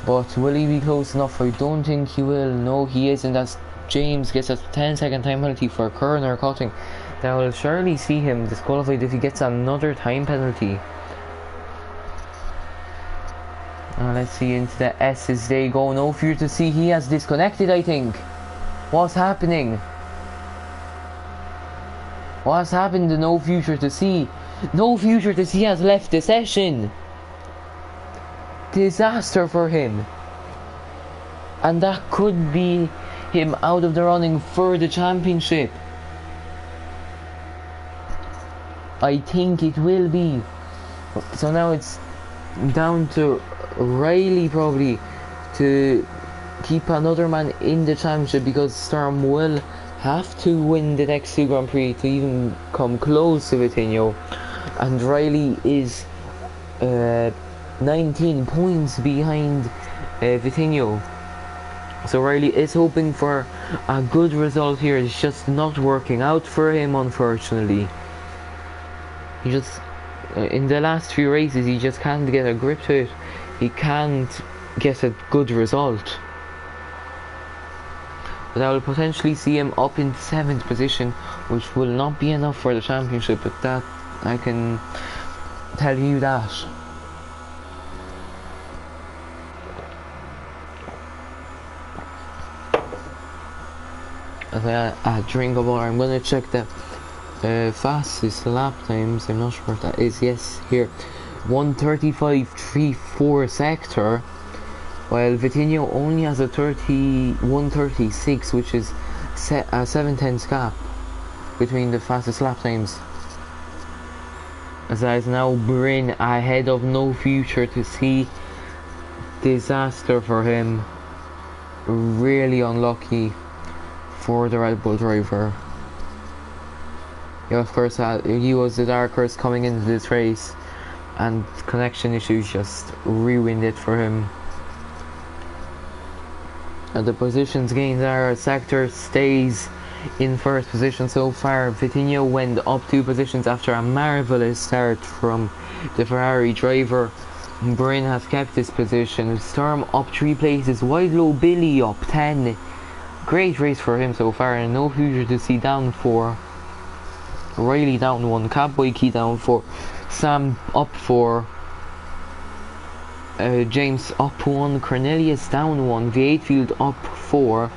But will he be close enough? I don't think he will. No, he isn't, as James gets a 10-second time penalty for corner cutting. That will surely see him disqualified if he gets another time penalty. Let's see into the S's they go. No Future to See, he has disconnected, I think. What's happening? What's happened to No Future to See? No Future to See has left the session. Disaster for him. And that could be him out of the running for the championship. I think it will be. So now it's down to Riley probably to keep another man in the championship, because Storm will have to win the next 2 Grand Prix to even come close to Vitinho, and Riley is 19 points behind Vitinho. So Riley is hoping for a good result here. It's just not working out for him, unfortunately. He just in the last few races he just can't get a grip to it. He can't get a good result. But that will potentially see him up in 7th position, which will not be enough for the championship, but that I can tell you that. As I drink of water, I'm gonna check the fastest lap times. I'm not sure what that is. Yes, here 1:35.34 sector, while Vitinho only has a 1:36, which is a 7/10 gap between the fastest lap times. As that is now Bryn ahead of No Future to See. Disaster for him. really unlucky for the Red Bull driver. Yeah, of course, he was the dark horse coming into this race, and connection issues just ruined it for him. And the positions gained are Sector stays in first position so far. Vitinho went up 2 positions after a marvellous start from the Ferrari driver. Bryn has kept this position. Storm up 3 places. Wildlow Billy up 10. Great race for him so far, and no future to see down 4. Riley down 1. Catboy Key down 4. Sam up 4. James up 1. Cornelius down 1. V8 Field up 4.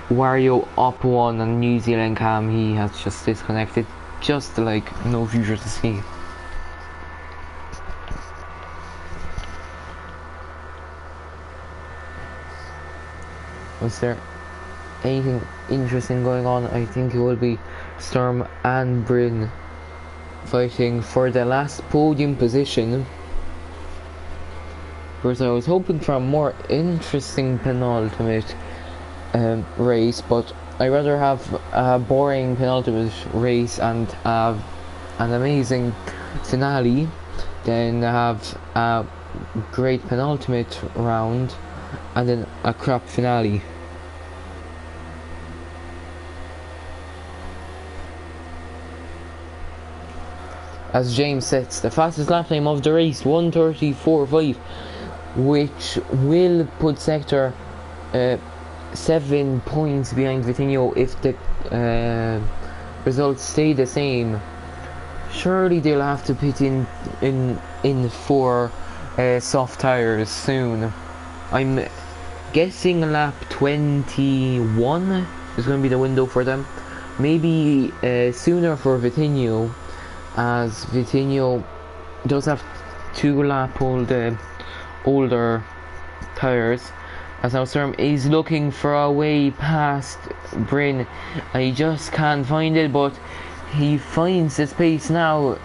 Wario up 1, and New Zealand Cam, he has just disconnected, just like no future to see. Was there anything interesting going on? I think it will be Storm and Bryn fighting for the last podium position. Because I was hoping for a more interesting penultimate race, but I rather have a boring penultimate race and have an amazing finale than have a great penultimate round and then a crap finale. As James sets the fastest lap time of the race, 1:34.5, which will put Sector 7 points behind Vitinho if the results stay the same. Surely they'll have to pit in for soft tires soon. I'm guessing lap 21 is going to be the window for them. Maybe sooner for Vitinho, as Vitinho does have 2 lap older tires. As now Storm is looking for a way past Bryn, and he just can't find it, but he finds the space now.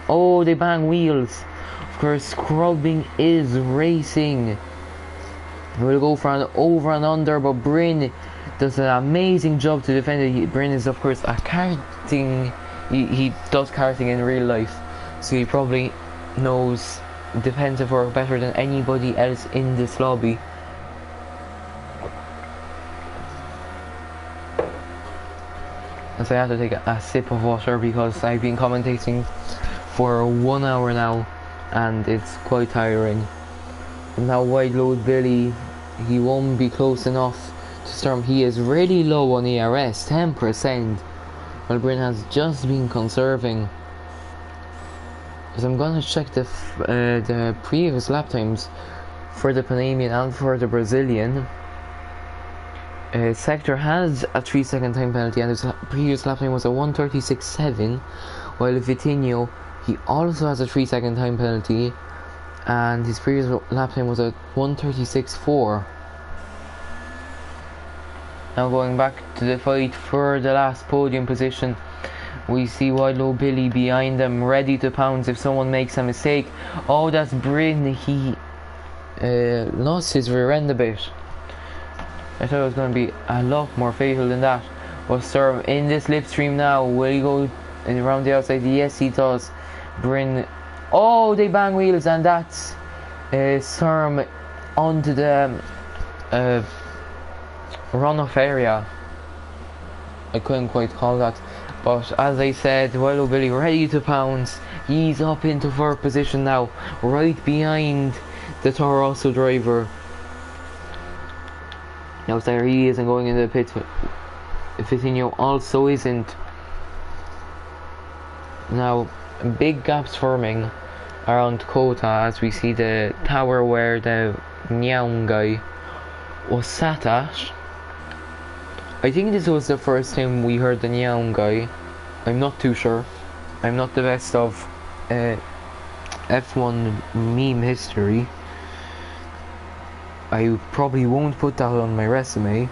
Oh, they bang wheels. Of course, Scrubbing is racing. We'll go for an over and under, but Bryn does an amazing job to defend it. Bryn is of course a karting, he does karting in real life, so he probably knows defensive work better than anybody else in this lobby. As I have to take a sip of water because I've been commentating for 1 hour now and it's quite tiring. Now Wide Load Billy, he won't be close enough to Storm. He is really low on ERS, 10%, while Bryn has just been conserving. As I'm gonna check the previous lap times for the Panamanian and for the Brazilian. Sector has a 3-second time penalty, and his previous lap time was a 1:36.7, while Vitinho, he also has a 3-second time penalty, and his previous lap time was a 1:36.4. Now going back to the fight for the last podium position, we see Wildlow Billy behind them, ready to pounce if someone makes a mistake. Oh, that's Bryn, he lost his rear end a bit. I thought it was going to be a lot more fatal than that. But Storm in the slipstream now. Will he go around the outside? Yes, he does. Bryn. Oh, they bang wheels, and that's Storm onto the runoff area. I couldn't quite call that. But as I said, Wildlow Billy ready to pounce. He's up into 4th position now, right behind the Toro Rosso driver. Now there he is and going into the pits. Vitinho also isn't. Now big gaps forming around Kota as we see the tower where the Nyaung guy was sat at. I think this was the first time we heard the Nyaung guy. I'm not too sure. I'm not the best of F1 meme history. I probably won't put that on my resume,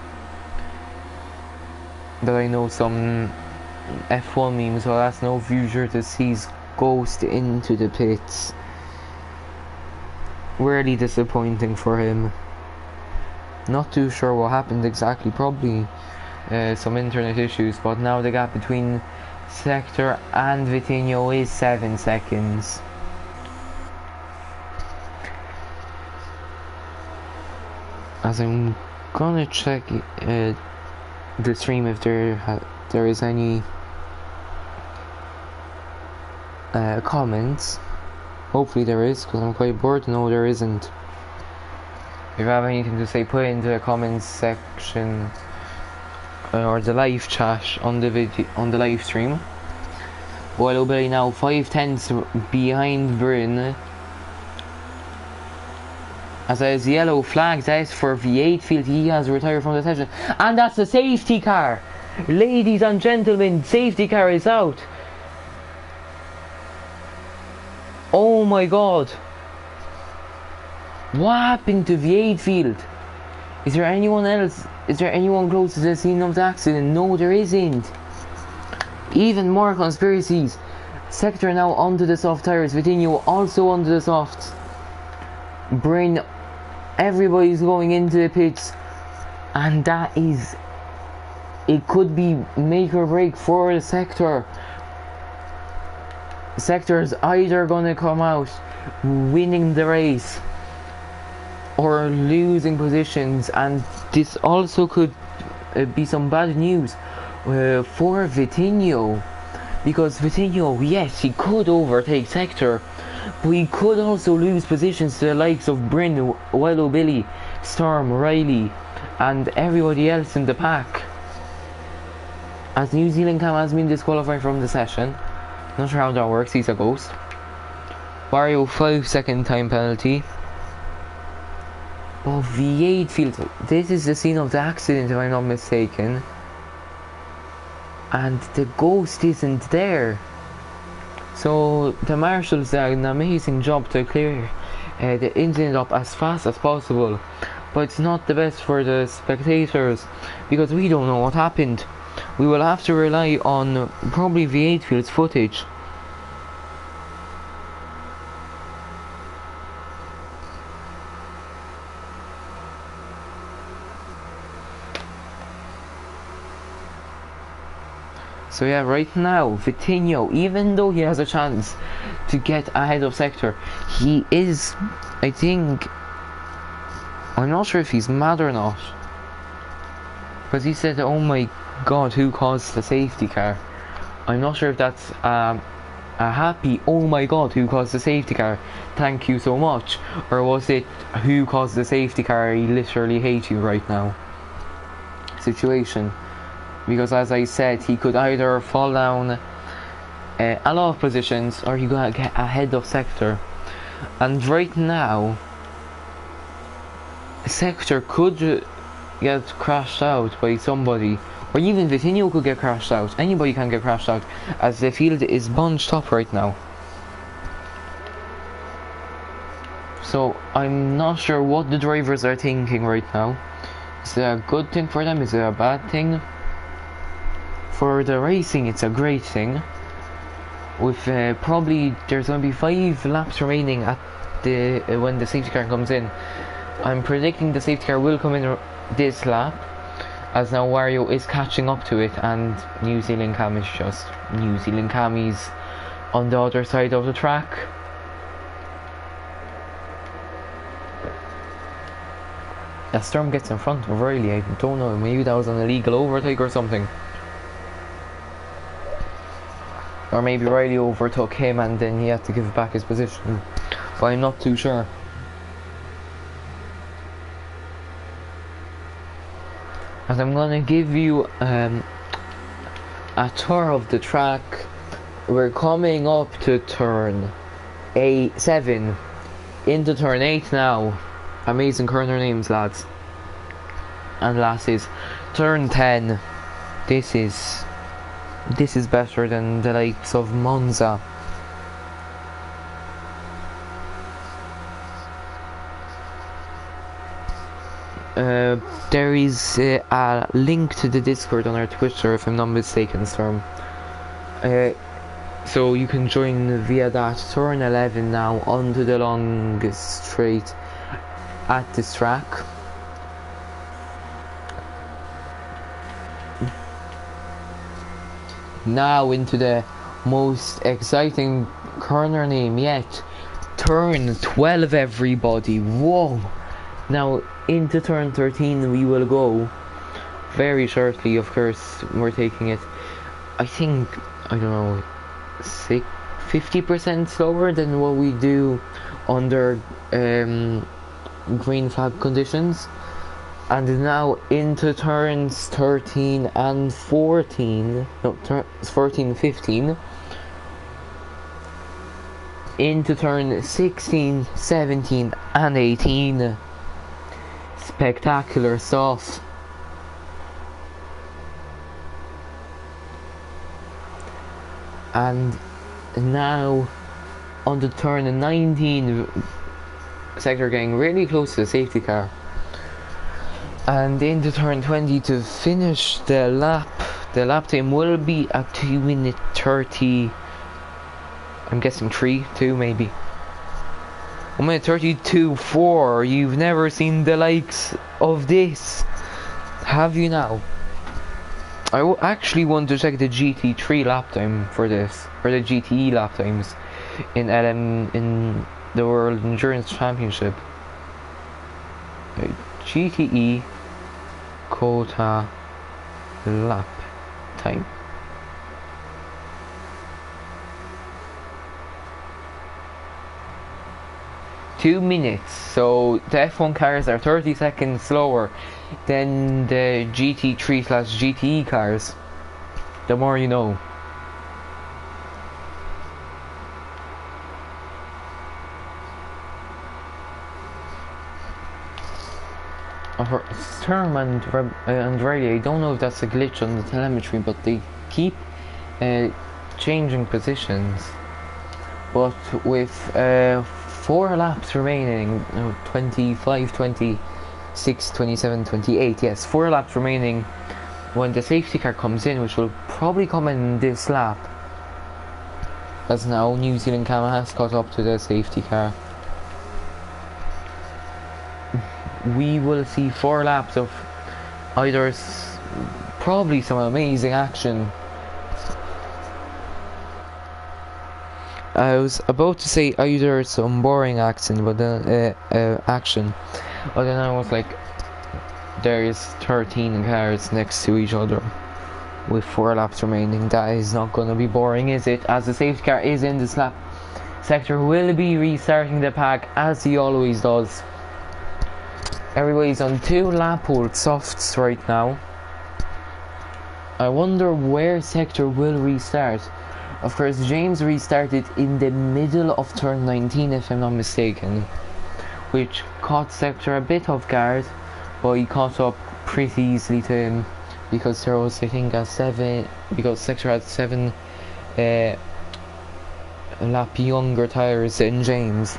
that I know some F1 memes, so that's no future to sees Ghost into the pits. Really disappointing for him. Not too sure what happened exactly, probably some internet issues, but now the gap between Sector and Vitinho is 7 seconds. As I'm gonna check the stream if there is any comments. Hopefully there is, because I'm quite bored. No, there isn't. If you have anything to say, put it into the comments section or the live chat on the live stream. Well, Billy now 5/10 behind Bryn. As there's yellow flag, that's for V8 field. He has retired from the session, and that's the safety car. Ladies and gentlemen, safety car is out. Oh my god. What happened to V8 field? Is there anyone else? Is there anyone close to the scene of the accident? No, there isn't. Even more conspiracies. Sector now onto the soft tires. Vitinho also onto the softs. Brain. Everybody's going into the pits. And that is... It could be make or break for the Sector. Sector's either gonna come out winning the race or losing positions, and this also could be some bad news for Vitinho, because Vitinho, yes, he could overtake Sector, but he could also lose positions to the likes of Bryn, Wello Billy, Storm, Riley and everybody else in the pack, as New Zealand Cam has been disqualified from the session. Not sure how that works, he's a ghost. Wario 5-second time penalty. Oh, V8 field. This is the scene of the accident if I'm not mistaken. And the ghost isn't there. So the marshals did an amazing job to clear the incident up as fast as possible. But it's not the best for the spectators, because we don't know what happened. We will have to rely on probably V8 field's footage. So yeah, right now, Vitinho, even though he has a chance to get ahead of Sector, he is, I think, I'm not sure if he's mad or not, because he said, oh my god, who caused the safety car? I'm not sure if that's a happy, oh my god, who caused the safety car, thank you so much, or was it, who caused the safety car, I literally hate you right now situation. Because as I said, he could either fall down a lot of positions, or he could get ahead of Sector. And right now, Sector could get crashed out by somebody, or even Vitinho could get crashed out. Anybody can get crashed out, as the field is bunched up right now. So I'm not sure what the drivers are thinking right now. Is it a good thing for them? Is it a bad thing? For the racing, it's a great thing. With probably there's going to be 5 laps remaining at the when the safety car comes in. I'm predicting the safety car will come in this lap, as now Wario is catching up to it, and New Zealand Cam is just New Zealand Camies on the other side of the track. A Storm gets in front of Riley. I don't know, maybe that was an illegal overtake or something. Or maybe Riley overtook him and then he had to give back his position. But I'm not too sure. And I'm gonna give you a tour of the track. We're coming up to turn 7 into turn 8 now. Amazing corner names, lads and lasses. Turn 10. This is better than the likes of Monza. There is a link to the Discord on our Twitter, if I'm not mistaken, Storm. So you can join via that. Turn 11 now onto the longest straight at this track. Now into the most exciting corner name yet. Turn 12, everybody. Whoa. Now into turn 13 we will go. Very shortly, of course, we're taking it. I think, I don't know, 50% slower than what we do under green flag conditions. And now into turns 13 and 14, no, 14, 15, into turn 16, 17 and 18. Spectacular stuff. And now on the turn 19, sector getting really close to the safety car. And into turn 20 to finish the lap. The lap time will be at 2 minute 30. I'm guessing 2 maybe. 1 minute 32.4. You've never seen the likes of this, have you now? I actually want to check the GT3 lap time for this, or the GTE lap times in the World Endurance Championship. GTE quota lap time. Two minutes. So the F1 cars are 30 seconds slower than the GT3/GTE cars. The more you know. Sturm and Riley, I don't know if that's a glitch on the telemetry, but they keep changing positions. But with 4 laps remaining, 25, 26, 27, 28, yes, 4 laps remaining when the safety car comes in, which will probably come in this lap, as now New Zealand Cam has caught up to the safety car. We will see 4 laps of either probably some amazing action. I was about to say either some boring action, but then but then I was like, there is 13 cars next to each other with 4 laps remaining. That is not going to be boring, is it? As the safety car is in this lap, sector will be restarting the pack as he always does. Everybody's on 2 lap hold softs right now. I wonder where sector will restart. Of course, James restarted in the middle of turn 19, if I'm not mistaken, which caught sector a bit off guard, but he caught up pretty easily to him because there was, I think, because sector had 7 lap younger tyres than James,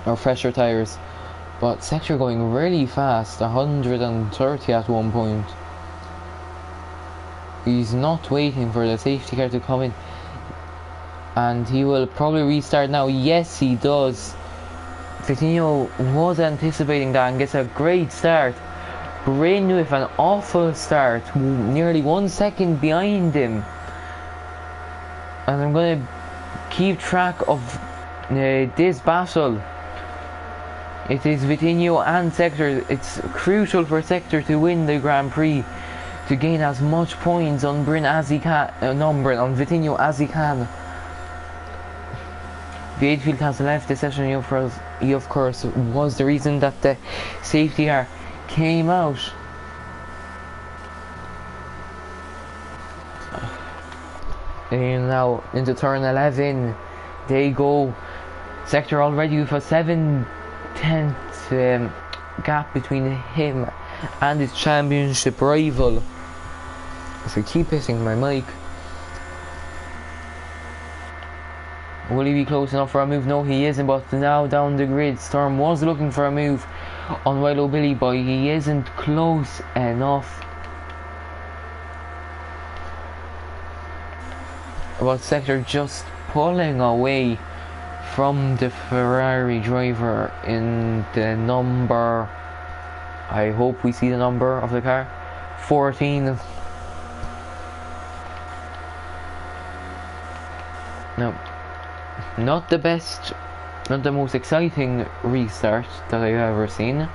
or fresher tyres. But sector going really fast, 130 at one point. He's not waiting for the safety car to come in, and he will probably restart now. Yes, he does. Vitinho was anticipating that and gets a great start. Brain with an awful start, nearly 1 second behind him. And I'm going to keep track of this battle. It is Vitinho and sector. It's crucial for sector to win the Grand Prix, to gain as much points on Bryn as he can, on Vitinho as he can. The Aidfield has left the session. He of course was the reason that the safety car came out. And now into turn 11 they go. Sector already with a 7/10 gap between him and his championship rival. So I keep hitting my mic. Will he be close enough for a move? No, he isn't. But now down the grid, Storm was looking for a move on Wilo Billy, but he isn't close enough. But sector just pulling away from the Ferrari driver in the number, I hope we see the number of the car, 14. Now, not the best, not the most exciting restart that I've ever seen.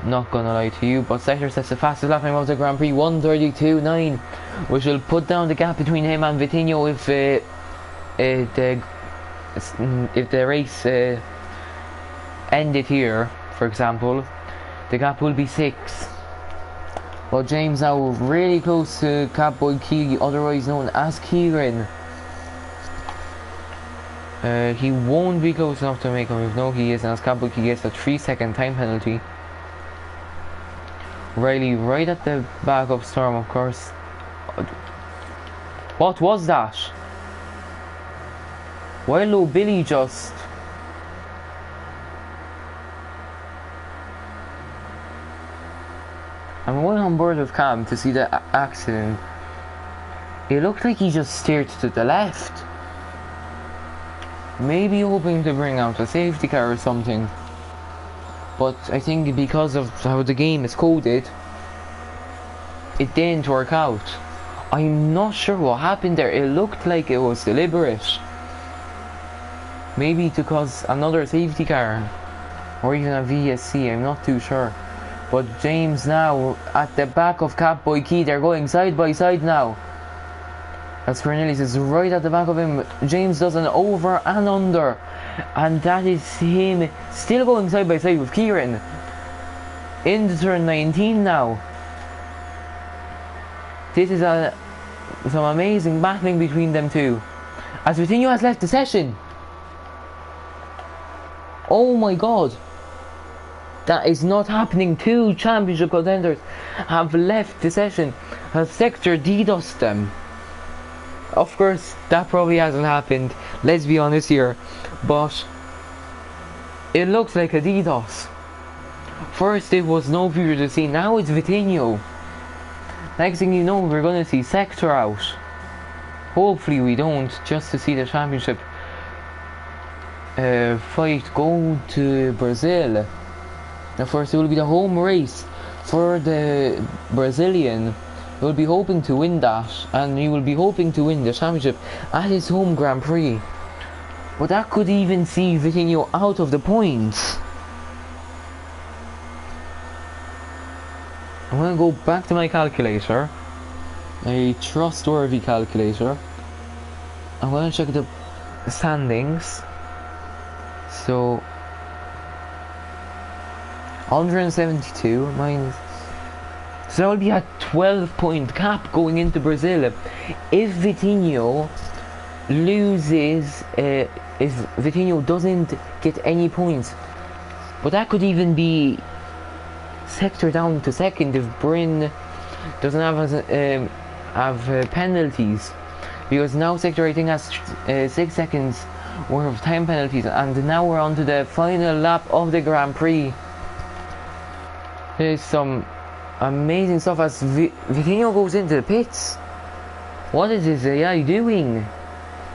Not gonna lie to you, but Sector sets the fastest lap time of the Grand Prix, 1:32.9, which will put down the gap between him and Vitinho if the race ended here, for example. The gap will be 6. But James now really close to Catboy Key, otherwise known as Kieran. He won't be close enough to make a move. No, he is, and as Catboy Key gets a 3-second time penalty. Riley right at the back of Storm, of course. What was that? Why low Billy just... I'm going on board with Cam to see the accident. It looked like he just steered to the left. Maybe hoping to bring out a safety car or something. But I think because of how the game is coded, it didn't work out. I'm not sure what happened there. It looked like it was deliberate. Maybe to cause another safety car. Or even a VSC, I'm not too sure. But James now at the back of Catboy Key. They're going side by side now. As Cornelius is right at the back of him. James does an over and under. And that is him still going side by side with Kieran. Into turn 19 now. This is some amazing battling between them two. As Vitinho has left the session. Oh my god. That is not happening. 2 championship contenders have left the session. Has Sector DDoSed them. Of course, that probably hasn't happened. Let's be honest here. But it looks like a DDoS. First it was no future to see. Now it's Vitinho. Next thing you know, we're going to see Sector out. Hopefully we don't, just to see the championship fight go to Brazil. Now first it will be the home race for the Brazilian. He will be hoping to win that, and he will be hoping to win the championship at his home Grand Prix. But that could even see Vitinho out of the points. I'm going to go back to my calculator, a trustworthy calculator. I'm going to check the standings. So 172 minus, so that will be a 12-point gap going into Brazil. If Vitinho loses, if Vitinho doesn't get any points, but that could even be Sector down to second if Bryn doesn't have penalties, because now Sector I think has 6 seconds worth of time penalties. And now we're on to the final lap of the Grand Prix. There's some amazing stuff as Vitinho goes into the pits. What is this AI doing?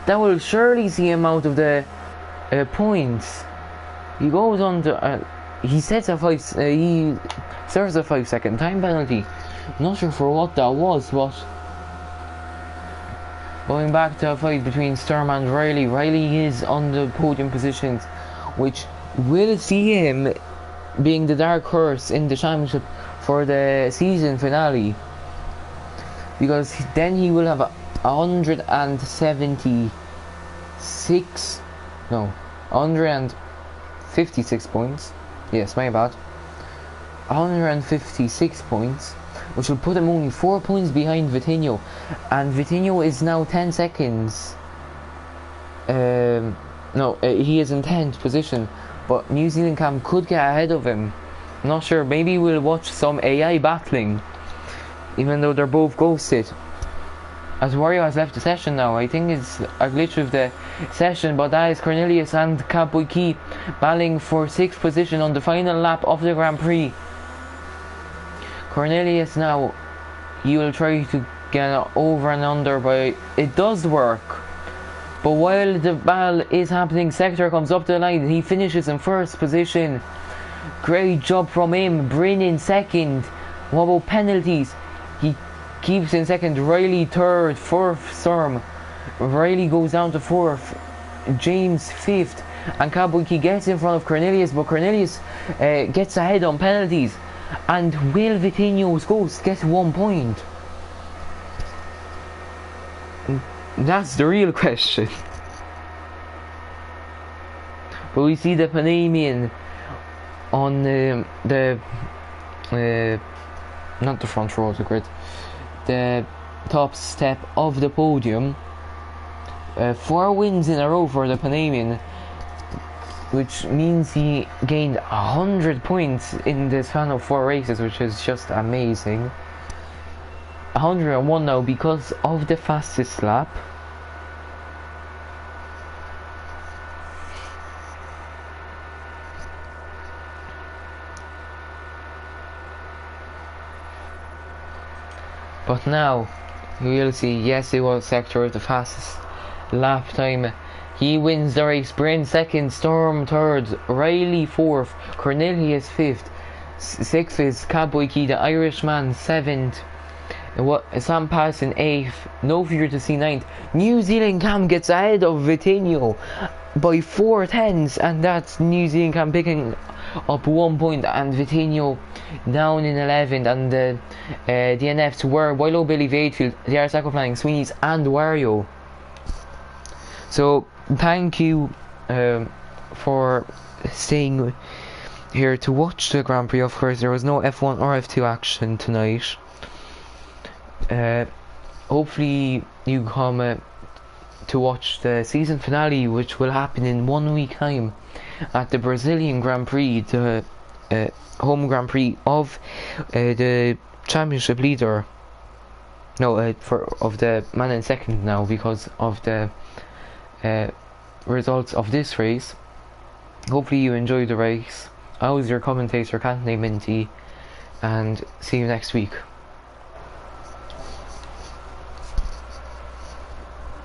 That will surely see him out of the points. He goes on to he sets a he serves a 5-second time penalty. Not sure for what that was, but going back to a fight between Sturm and Riley. Riley is on the podium positions, which will see him being the dark horse in the championship for the season finale, because then he will have 156 points. Yes, my bad. 156 points, which will put him only 4 points behind Vitinho, and Vitinho is now 10 seconds. He is in 10th position, but New Zealand Cam could get ahead of him. Not sure, maybe we'll watch some AI battling, even though they're both ghosted. As Wario has left the session now. I think it's a glitch with the session, but that is Cornelius and Catboy Key battling for 6th position on the final lap of the Grand Prix. Cornelius now, he will try to get over and under, but it does work. But while the battle is happening, Sector comes up the line. He finishes in 1st position. Great job from him. Bryn in 2nd. What about penalties? He keeps in 2nd. Riley 3rd. 4th Storm. Riley goes down to 4th, James 5th, and Kabuki gets in front of Cornelius, but Cornelius gets ahead on penalties. And will Vitinho's ghost get 1 point? That's the real question. But we see the Panamanian on the not the front row of the grid, the top step of the podium. 4 wins in a row for the Panamanian, which means he gained 100 points in the span of 4 races, which is just amazing. 101 now because of the fastest lap. But now we will see. Yes, it was Sector with the fastest lap time. He wins the race. Bryn 2nd, Storm 3rd, Riley 4th, Cornelius 5th, 6th is Kabuki the Irishman 7th, Sam Patterson 8th, No Future to see 9th. New Zealand Cam gets ahead of Vitinho by 4 tenths, and that's New Zealand Cam picking up 1 point, and Vitinho down in 11th, and the DNFs were Willow, Billy Vatefield, the Irish Aquaplaning, Sweeney's and Wario. So thank you for staying here to watch the Grand Prix. Of course, there was no F1 or F2 action tonight. Hopefully you come to watch the season finale, which will happen in 1 week time at the Brazilian Grand Prix, the home Grand Prix of the championship leader. No, of the man in 2nd now, because of the results of this race. Hopefully you enjoyed the race. I was your commentator, Can't Name Minty, and see you next week.